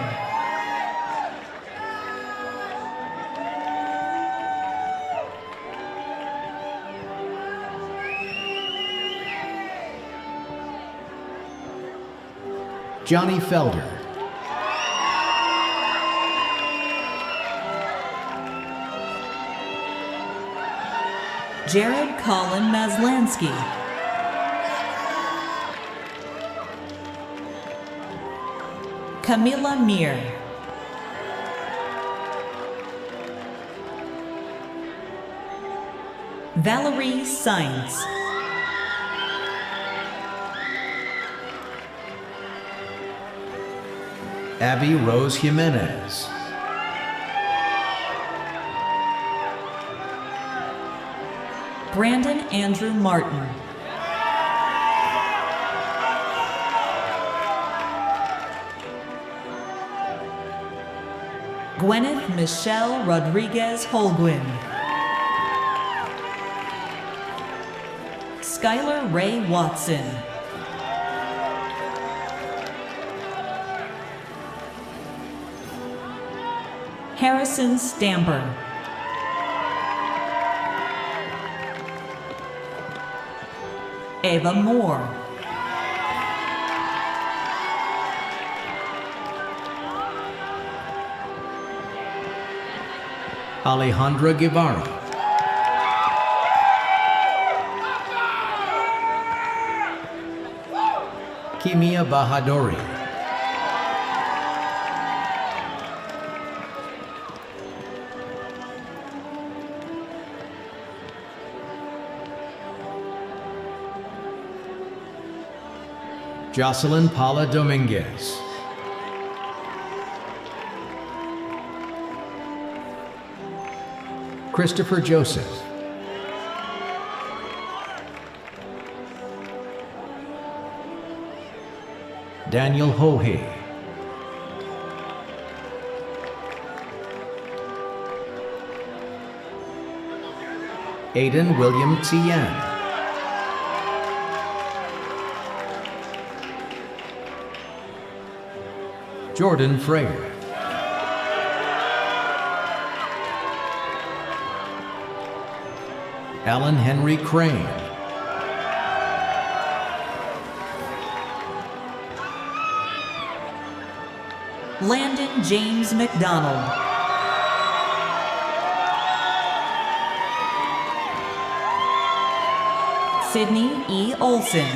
Johnny Felder. Jared Colin Maslansky. Camila Mir. Valerie Sainz. Abby Rose Jimenez. Brandon Andrew Martin. Gwyneth Michelle Rodriguez Holguin. Skylar Ray Watson. Harrison Stamper. Ava Moore. Alejandra Guevara. Kimia Bahadori. Jocelyn Paula Dominguez. Christopher Joseph. Daniel Hohe. Aidan William Tien. Jordan Frayer. Alan Henry Crane. Landon James McDonald. Sydney E. Olson.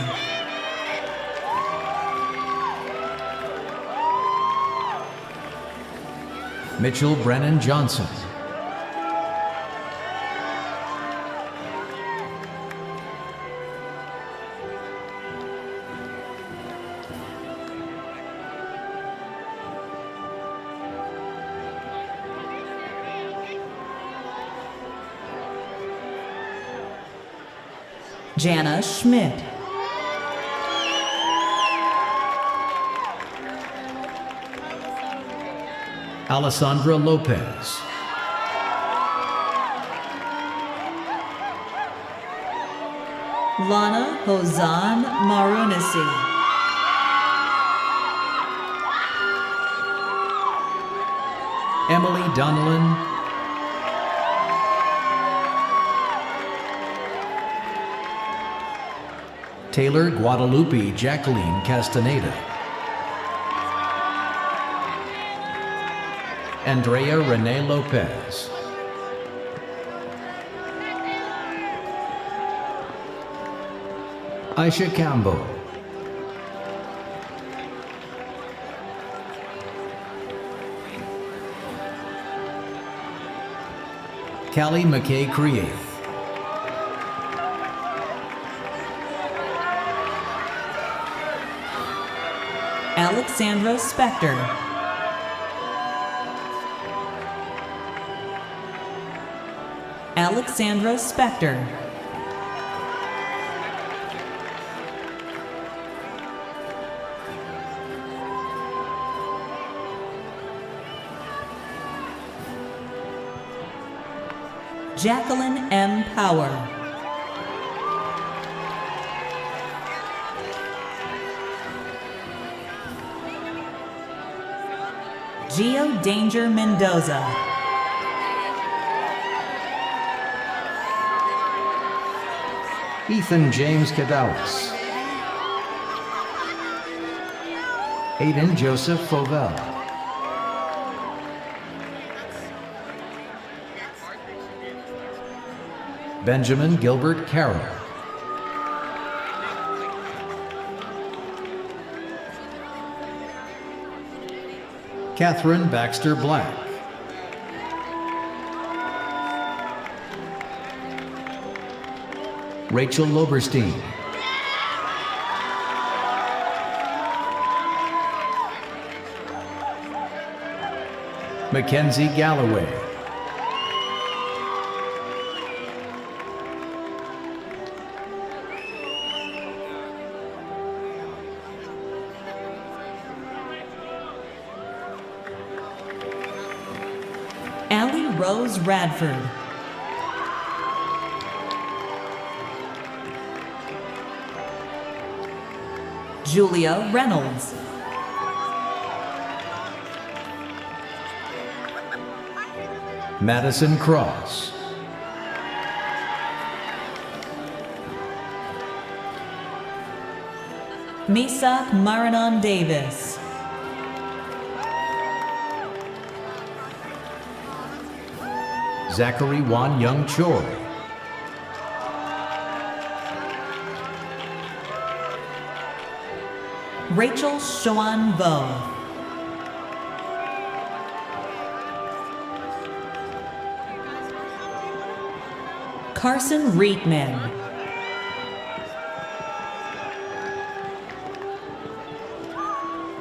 Mitchell Brennan Johnson. Jana Schmidt. Alessandra Lopez. Lana Hozan Marunisi. Emily Donnellan. Taylor Guadalupe Jacqueline Castaneda. Andrea Renee Lopez. Aisha Campbell. Callie McKay Create. Alexandra Spector. Alexandra Spector. Jacqueline M. Power. Gio Danger Mendoza. Ethan James Cadallas. Aiden Joseph Fovell. Benjamin Gilbert Carroll. Catherine Baxter Black. Rachel Loberstein. Mackenzie Galloway. Allie Rose Radford. Julia Reynolds. Madison Cross. Misak Marinon Davis. Zachary Wan Young Choi. Rachel Shoan Vo. Carson Reitman.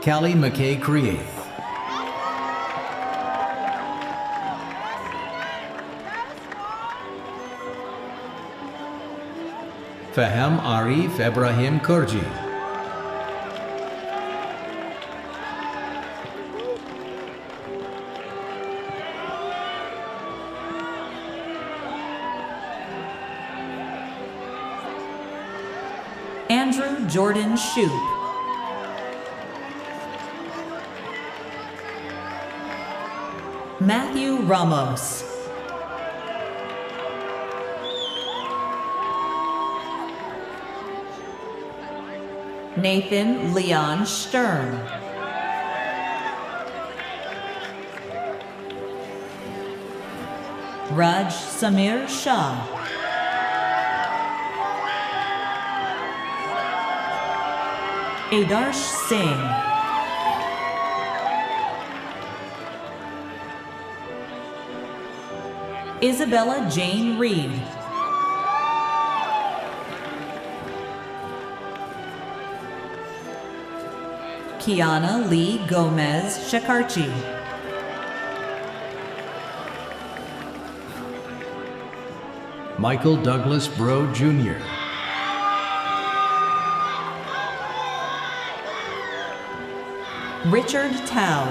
Callie McKay Create. Faham Arif Ibrahim Kurji. Andrew Jordan Shoup. Matthew Ramos. Nathan Leon Stern. Raj Samir Shah. Adarsh Singh. Isabella Jane Reed. Kiana Lee Gomez Shakarchi. Michael Douglas Bro Jr., Richard Tao.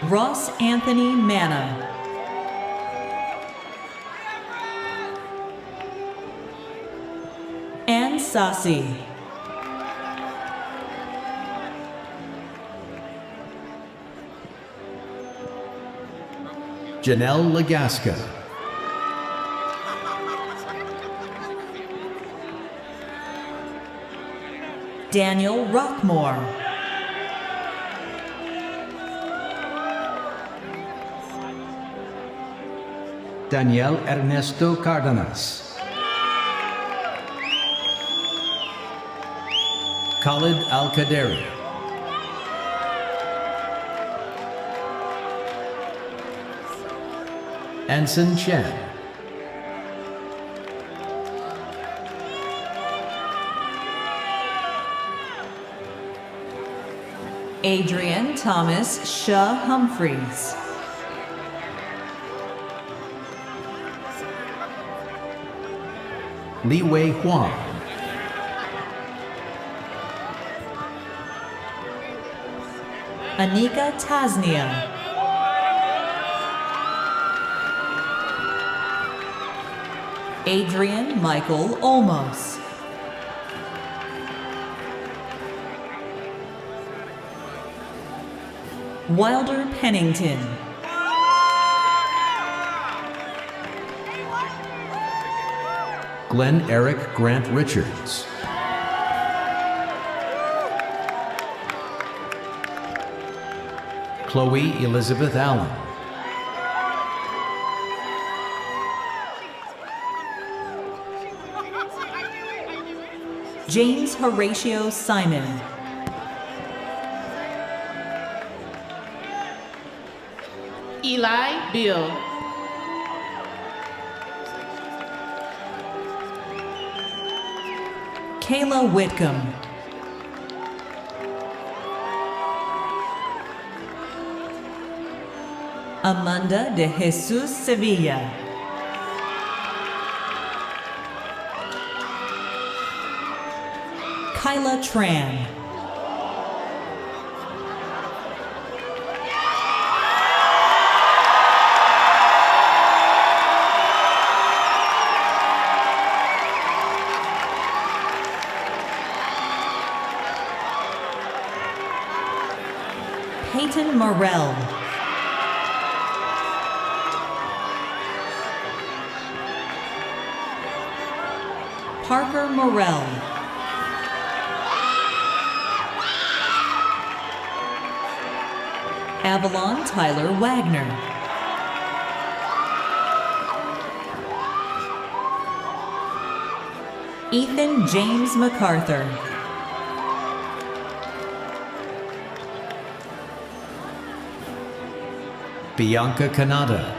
Ross Anthony Manna. Ann Sassi. Janelle Legasca, Daniel Rockmore. Daniel Ernesto Cardenas, Khalid Al-Qaderi, Anson Chen, Adrian Thomas Shaw Humphreys. Li Wei Huang, Anika Tasnia. Adrian Michael Olmos. Wilder Pennington. Glenn Eric Grant Richards, Chloe Elizabeth Allen, James Horatio Simon. Eli Bill. Kayla Whitcomb. Amanda de Jesus Sevilla. Kyla Tran. Peyton Morell. Parker Morell. Avalon Tyler Wagner. Ethan James MacArthur. Bianca Canada,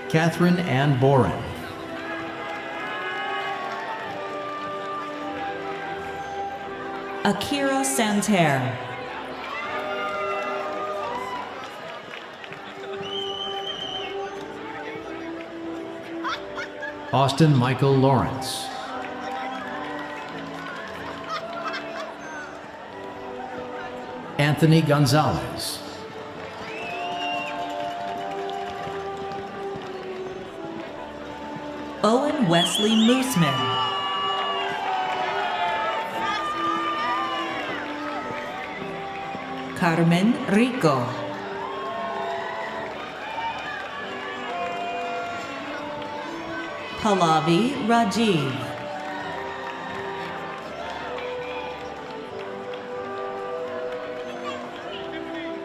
Catherine Ann Boren, Akira Santerre. Austin Michael Lawrence, Anthony Gonzalez. Owen Wesley Mooseman. Carmen Rico. Pallavi Rajiv.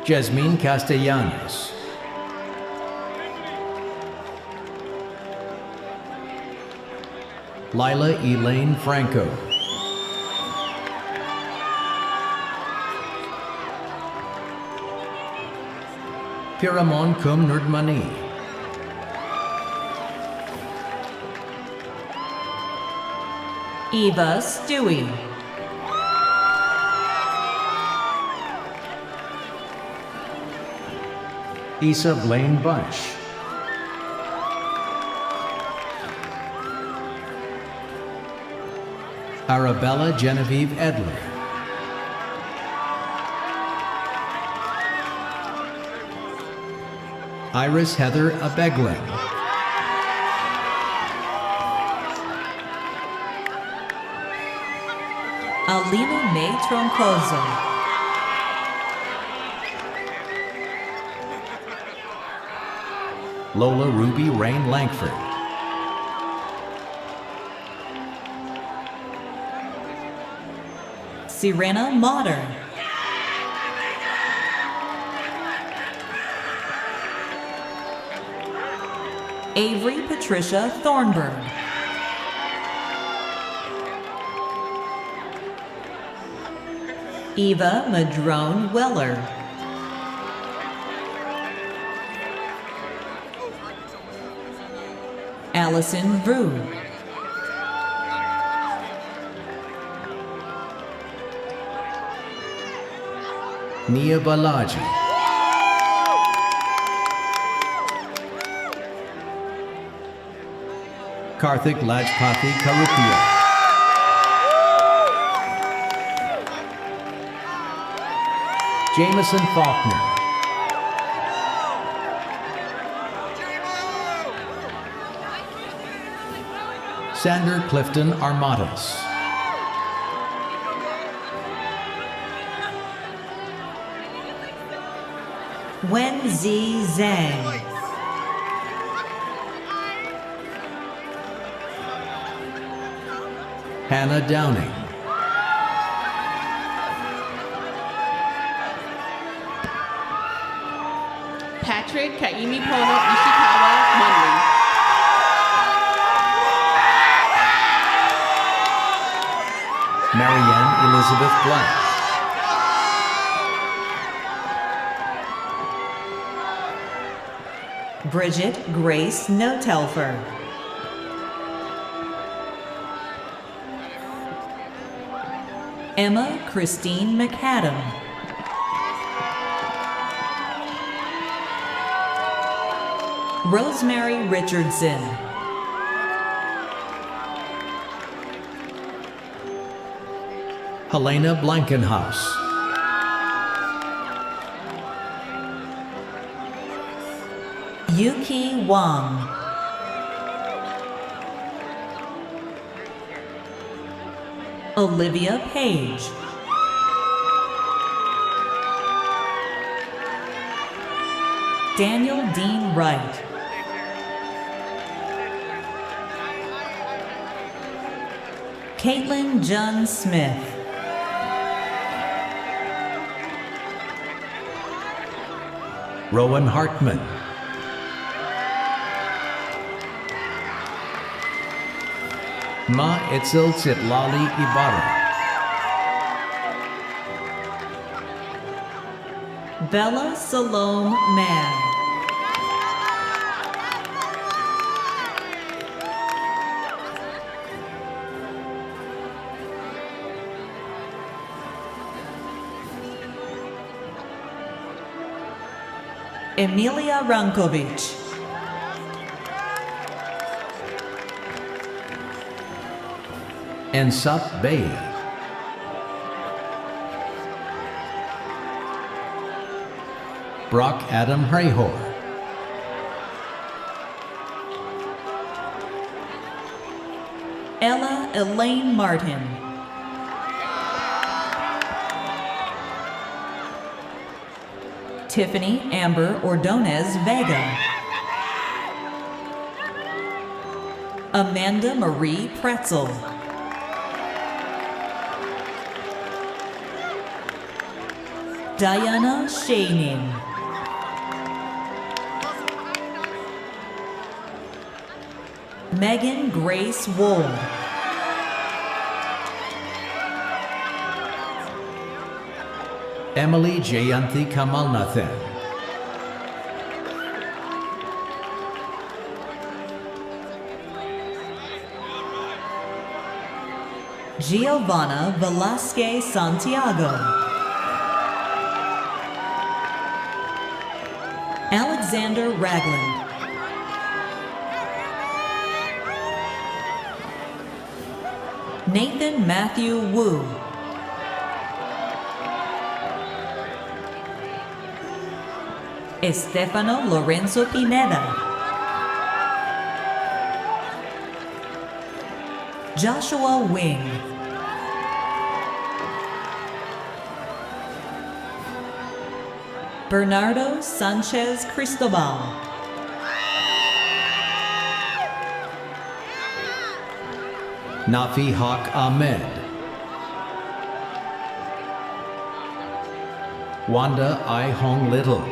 Jasmine Castellanos. Lila Elaine Franco. Piramon Kum Nurdmani. Eva Stewie. Isa Blaine Bunch. Arabella Genevieve Edler. Iris Heather Abeglin. Alina May Troncoso. Lola Ruby Rain Langford. Sirena Modern. Avery Patricia Thornburg. Eva Madrone Weller. Allison Vu. Nia Balaji. Karthik Lajpathy Karupia. Jameson Faulkner. Sander Clifton Armadas. Wenzi Zhang. Hannah Downing. Patrick Kaimi Pono Ishikawa Munley. Marianne Elizabeth Black. Bridget Grace Notelfer. Emma Christine McAdam. Rosemary Richardson. Helena Blankenhaus. Yuki Wang. Olivia Page. Daniel Dean Wright. Caitlin Junn Smith. Rowan Hartman. Ma Itzel Tsitlali Ibarra. Bella Salome Mann. Emilia Rankovic. Ensop Bay. Brock Adam Hrehor. Ella Elaine Martin. Tiffany Amber Ordonez Vega. Amanda Marie Pretzel. Diana Shainin. Megan Grace Wold. Emily Jayanthi Kamalnathan. Giovanna Velasquez Santiago. Alexander Ragland. Nathan Matthew Wu. Estefano Lorenzo Pineda. Joshua Wing. Bernardo Sanchez Cristobal. Nafi Haq Ahmed. Wanda I. Hong Little.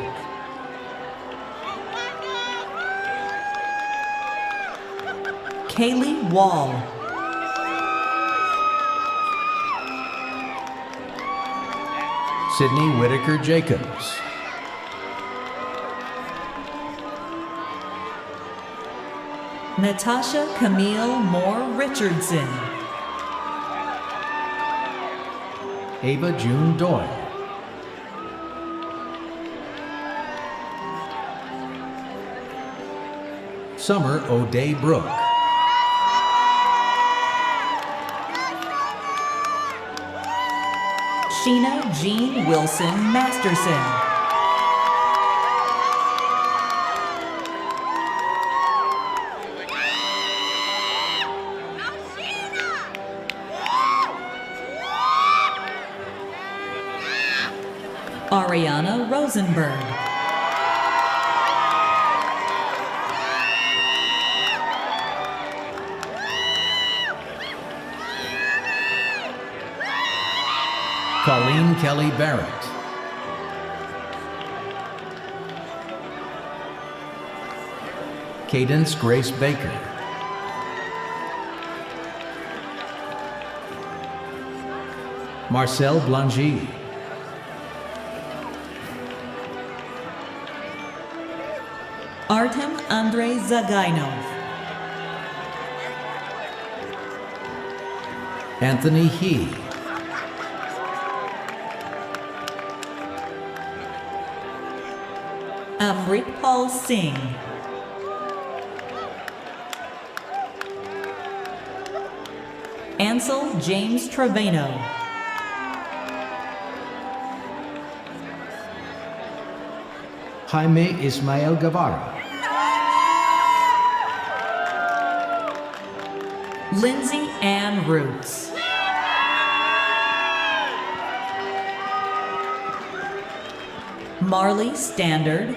Kaylee Wall. Sydney Whitaker Jacobs. Natasha Camille Moore Richardson. Ava June Doyle. Summer O'Day Brooke. Sheena Jean Wilson Masterson. Ariana Rosenberg. Colleen Kelly Barrett. Cadence Grace Baker. Marcel Blangy. Artem Andrei Zagainov. Anthony He. Amrit Paul Singh. Ansel James Trevino. Jaime Ismael Guevara. Lindsay Ann Roots. Marley Standard.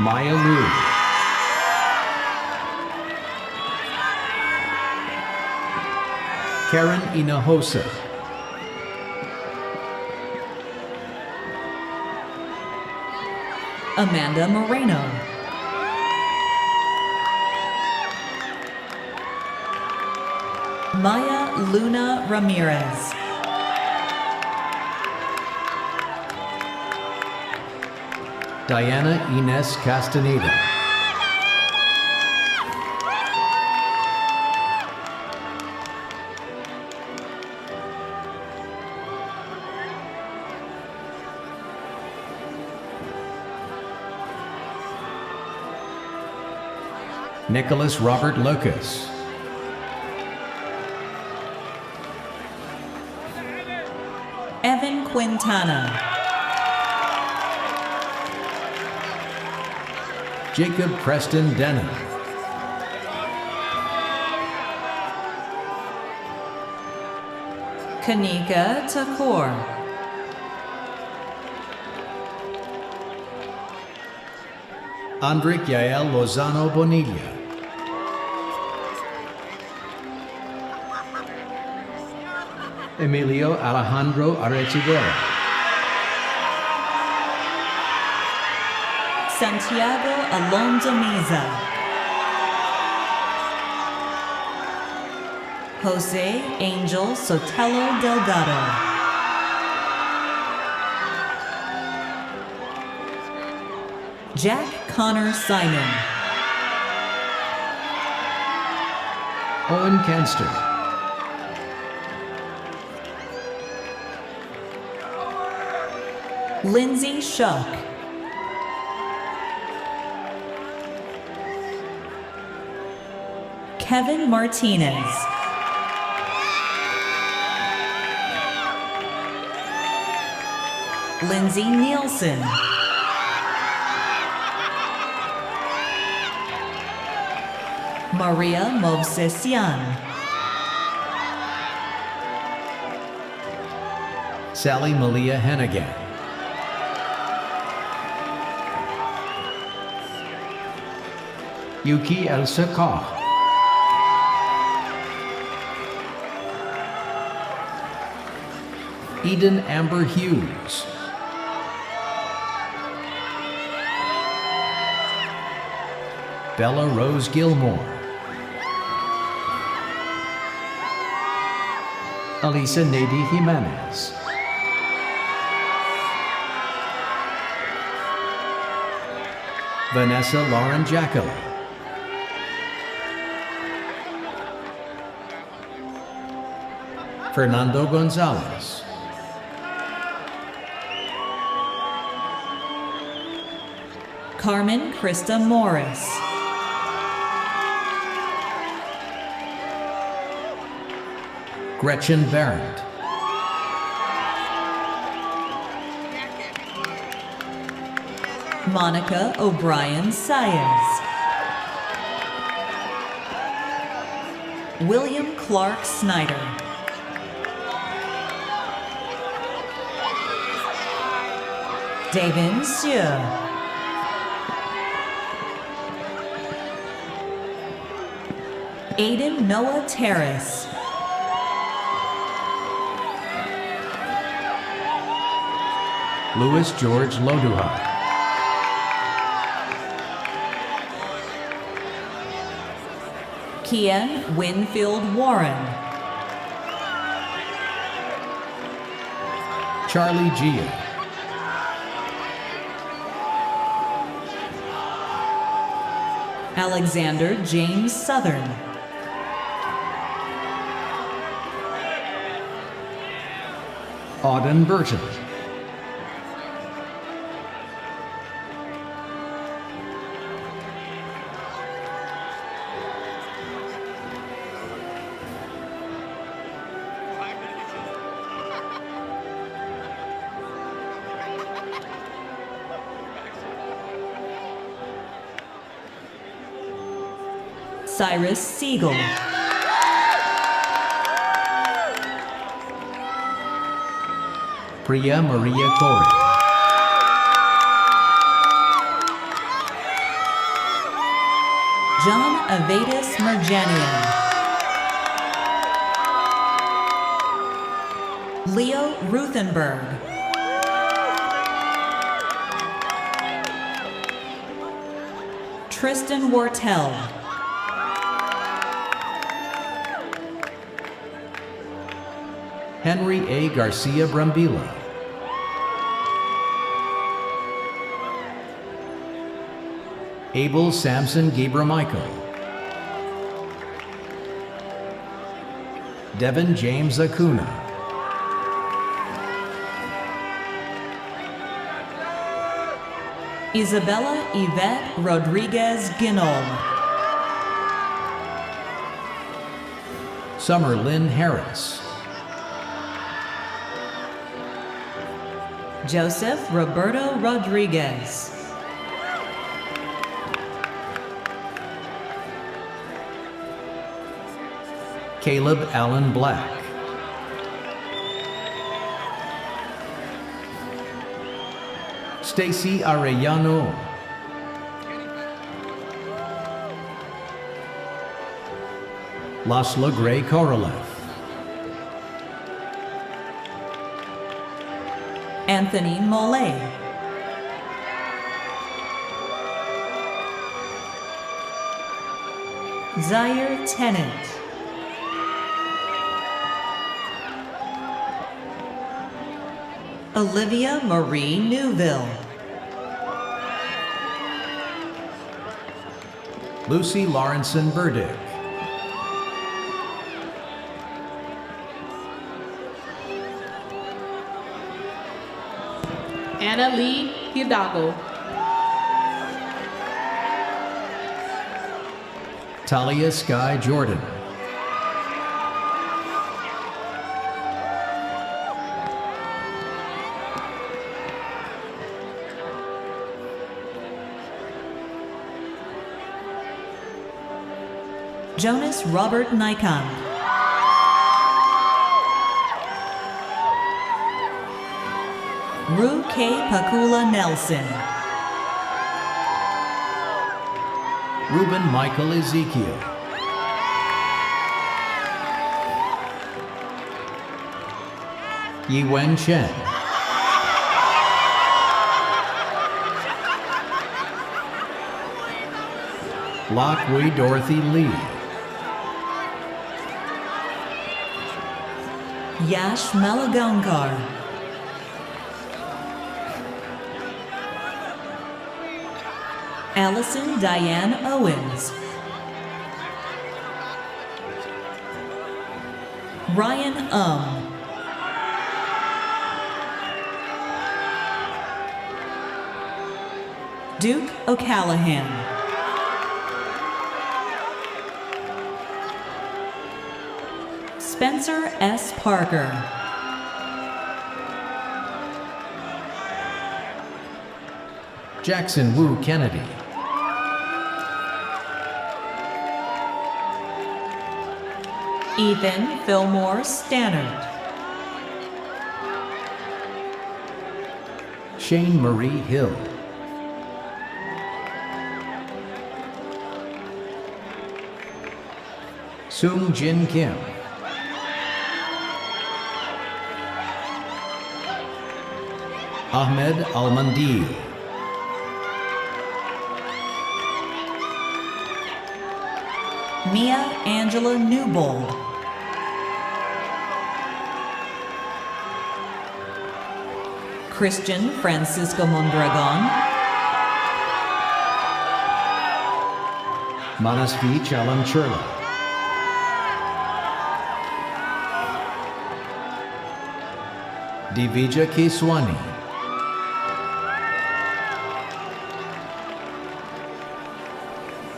Maya Liu. Karen Hinojosa. Amanda Moreno. Maya Luna Ramirez. Diana Ines Castaneda. Nicholas Robert Lucas. Evan Quintana. Jacob Preston Denon. Kanika Takur. Andric Yael Lozano Bonilla. Emilio Alejandro Arechiguera. Santiago Alonso Miza. Jose Angel Sotelo Delgado. Jack Connor Simon. Owen Kenster. Lindsay Shuck. Kevin Martinez. Lindsay Nielsen. Maria Movsesian. Sally Malia Hennigan. Yuki Elsa Koch. Eden Amber Hughes. Bella Rose Gilmore. Alisa Nady Jimenez. Vanessa Lauren Jackal. Fernando Gonzalez. Carmen Krista Morris. Gretchen Barrett. Monica O'Brien Saez. William Clark Snyder. Davin Sieu. Aiden Noah Terrace. Louis George Loduha. Kian Winfield Warren. Charlie Gia. Alexander James Southern. Auden Burton. Cyrus Siegel. Priya Maria Corey. John Avedis Merjanian. Leo Ruthenberg. Tristan Wartell. Henry A. Garcia Brambila. Abel Samson Gabriel-Michael. Devin James Acuna. Isabella Yvette Rodriguez Guinol. Summer Lynn Harris. Joseph Roberto Rodriguez. Caleb Allen Black. Stacy Arellano. Laszlo Gray Korolev. Anthony Mollet. Zaire Tennant. Olivia Marie Newville. Lucy Lawrenson Burdick. Anna Lee Hidalgo. Talia Sky Jordan. Jonas Robert Nikon. Ru K. Pakula Nelson. Ruben Michael Ezekiel. Yiwen Chen. Lockwood Dorothy Lee. Yash Malagaonkar. Allison Diane Owens. Ryan Duke O'Callahan. Spencer S. Parker. Jackson Wu Kennedy. Ethan Fillmore Stannard. Shane Marie Hill. Sung Jin Kim. Ahmed Almandil. Mia Angela Newbold. Christian Francisco Mondragon. Manasvi Chalam Churla. Divija Keswani.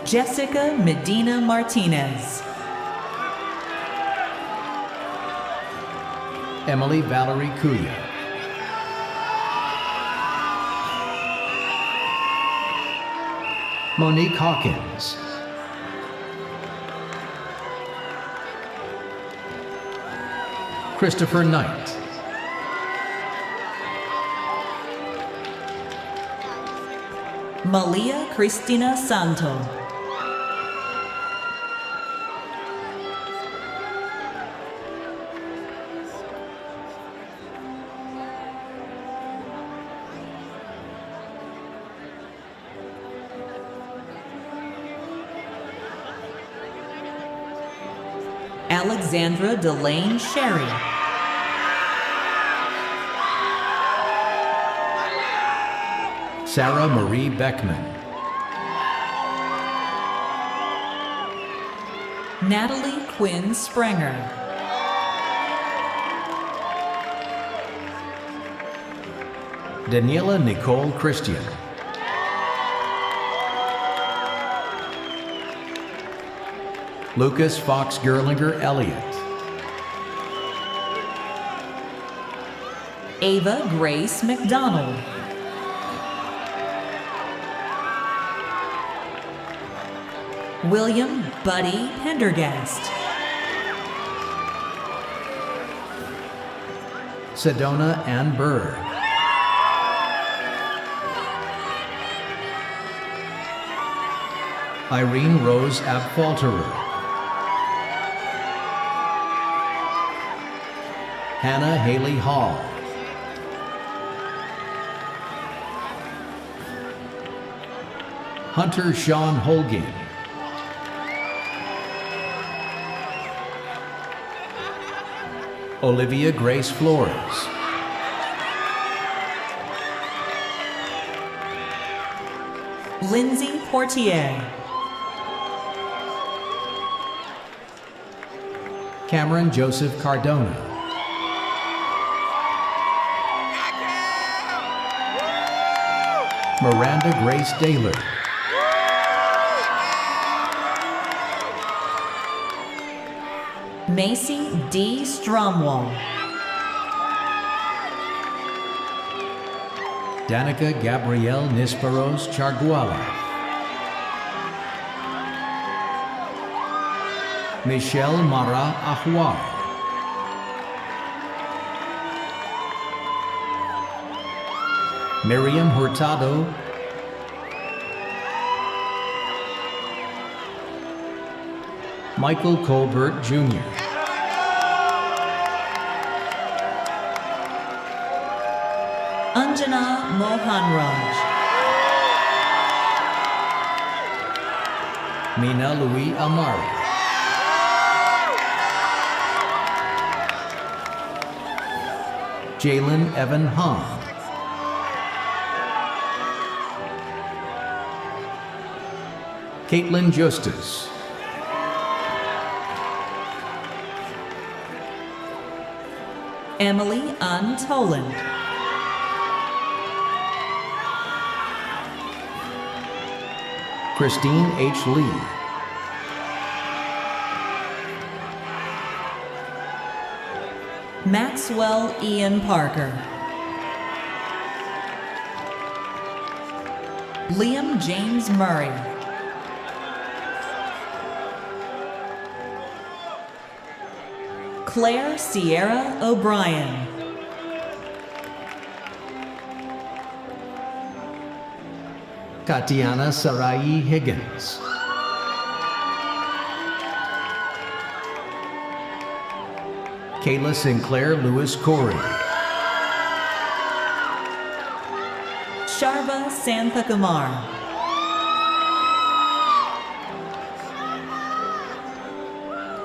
Jessica Medina Martinez. Emily Valerie Kuya. Monique Hawkins. Christopher Knight. Malia Cristina Santo. Alexandra Delane Sherry. Sarah Marie Beckman. Natalie Quinn Sprenger. Daniela Nicole Christian. Lucas Fox Gerlinger Elliott. Ava Grace McDonald. William Buddy Pendergast. Sedona Ann Burr. Irene Rose Abfalterer. Hannah Haley Hall. Hunter Sean Holgate. Olivia Grace Flores. Lindsay Portier. Cameron Joseph Cardona. Miranda Grace Daler. Macy D. Stromwall. Danica Gabrielle Nisperos Charguala. Michelle Mara Ahuar. Miriam Hurtado. Michael Colbert Jr. Anjana Mohanraj. Mina Louis Amari. Jalen Evan Hahn. Caitlin Justus. Emily Ann Toland. Christine H. Lee. Maxwell Ian Parker. Liam James Murray. Claire Sierra O'Brien. Tatiana Sarai Higgins. Kayla Sinclair Lewis Corey. Sharva Santhakumar.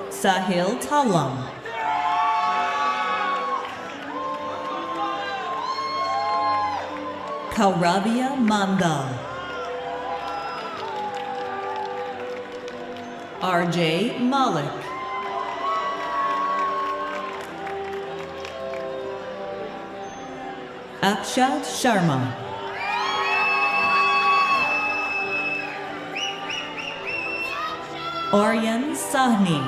Sahil Talam. Kauravya Mandal. RJ Malik. Akshat Sharma. Aryan Sahni.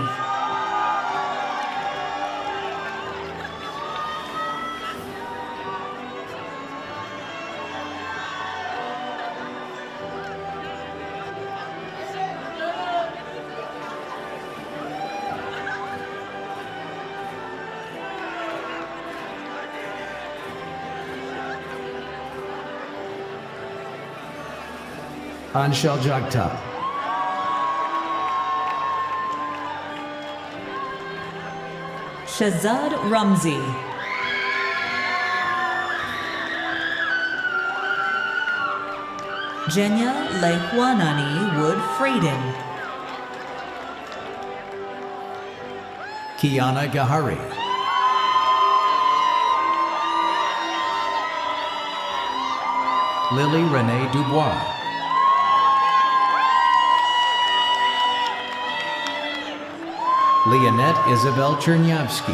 Anshal Jagtap. Shazad Ramzi. Jenya Lehwanani Wood Frieden. Kiana Gahari. Lily Renee Dubois. Leonette Isabel Chernyavsky.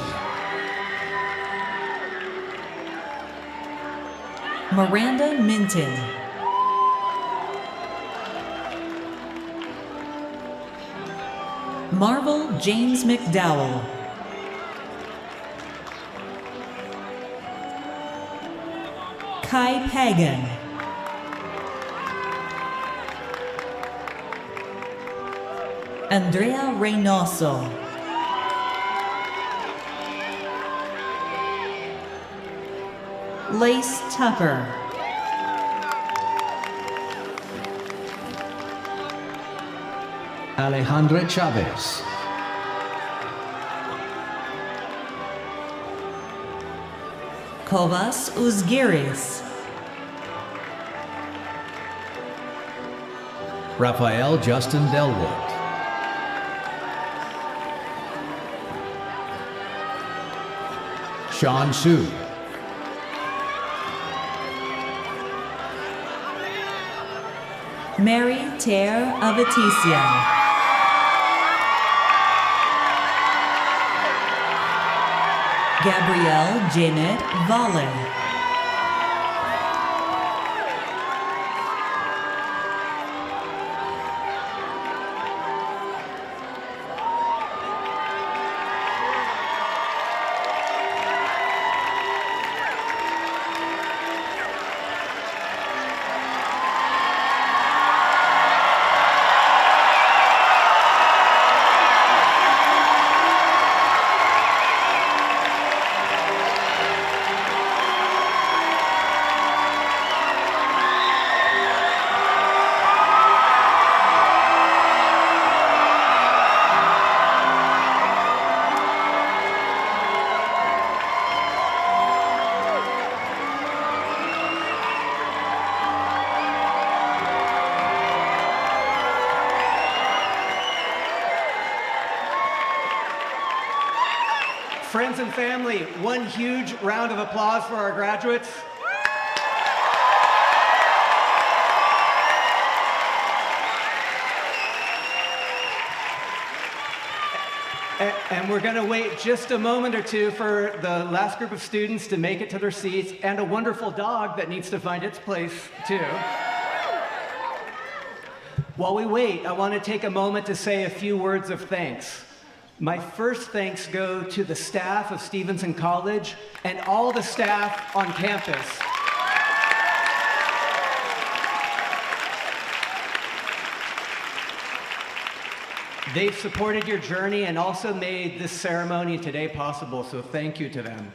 Miranda Minton. Marvel James McDowell. Kai Pagan. Andrea Reynoso. Lace Tucker. Alejandra Chavez. Kovas Uzgiris. Rafael Justin Delwood. Sean Su. Mary Ter Aveticia. Gabrielle Janet Valle. Friends and family, one huge round of applause for our graduates. And we're going to wait just a moment or two for the last group of students to make it to their seats, and a wonderful dog that needs to find its place too. While we wait, I want to take a moment to say a few words of thanks. My first thanks go to the staff of Stevenson College and all the staff on campus. They've supported your journey and also made this ceremony today possible, so thank you to them.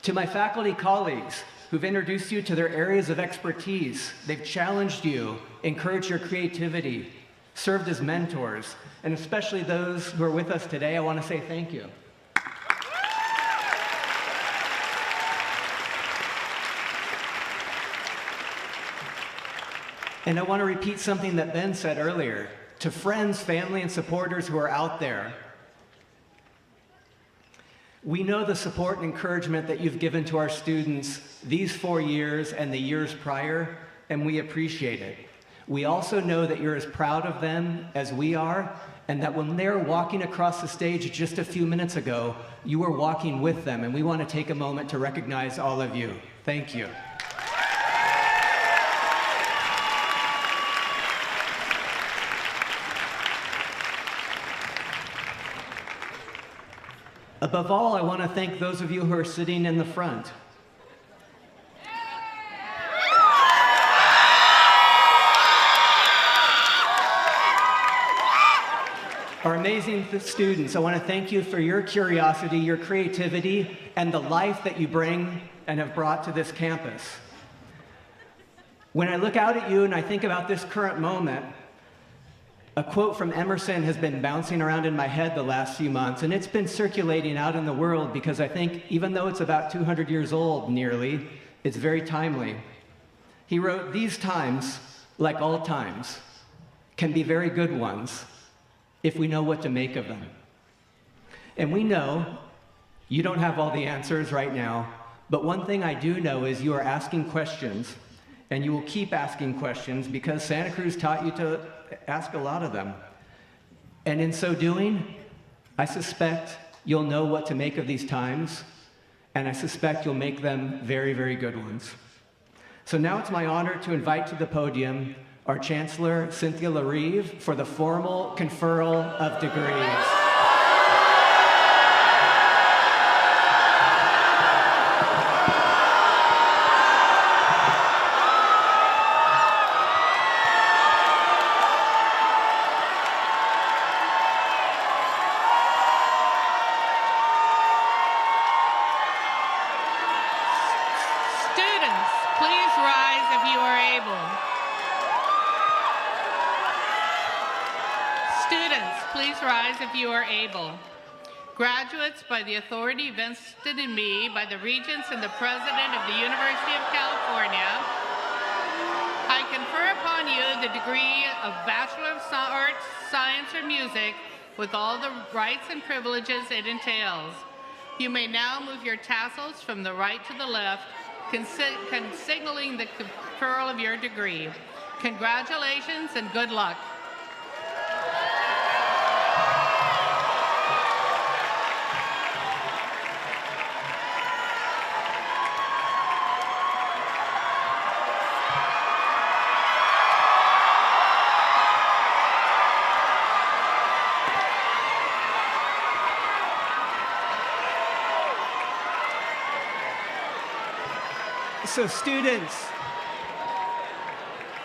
To my faculty colleagues who've introduced you to their areas of expertise, they've challenged you, encouraged your creativity, served as mentors, and especially those who are with us today, I want to say thank you. And I want to repeat something that Ben said earlier. To friends, family, and supporters who are out there, we know the support and encouragement that you've given to our students these 4 years and the years prior, and we appreciate it. We also know that you're as proud of them as we are, and that when they're walking across the stage just a few minutes ago, you were walking with them, and we want to take a moment to recognize all of you. Thank you. Above all, I want to thank those of you who are sitting in the front. Our amazing students, I want to thank you for your curiosity, your creativity, and the life that you bring and have brought to this campus. When I look out at you and I think about this current moment, a quote from Emerson has been bouncing around in my head the last few months, and it's been circulating out in the world because I think even though it's about 200 years old nearly, it's very timely. He wrote, "These times, like all times, can be very good ones if we know what to make of them." And we know you don't have all the answers right now, but one thing I do know is you are asking questions, and you will keep asking questions because Santa Cruz taught you to ask a lot of them. And in so doing, I suspect you'll know what to make of these times, and I suspect you'll make them very, very good ones. So now it's my honor to invite to the podium our Chancellor, Cynthia LaRive, for the formal conferral of degrees. please rise if you are able. Graduates, by the authority vested in me by the Regents and the President of the University of California, I confer upon you the degree of Bachelor of Arts, Science, or Music with all the rights and privileges it entails. You may now move your tassels from the right to the left, signaling the conferral of your degree. Congratulations and good luck. So students,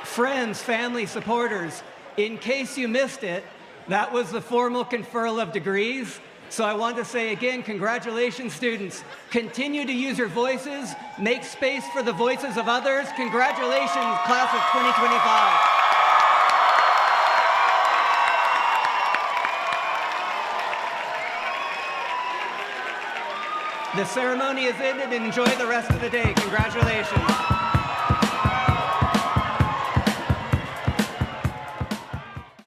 friends, family, supporters, in case you missed it, that was the formal conferral of degrees. So I want to say again, congratulations, students. Continue to use your voices, make space for the voices of others. Congratulations, class of 2025. The ceremony is ended. Enjoy the rest of the day. Congratulations.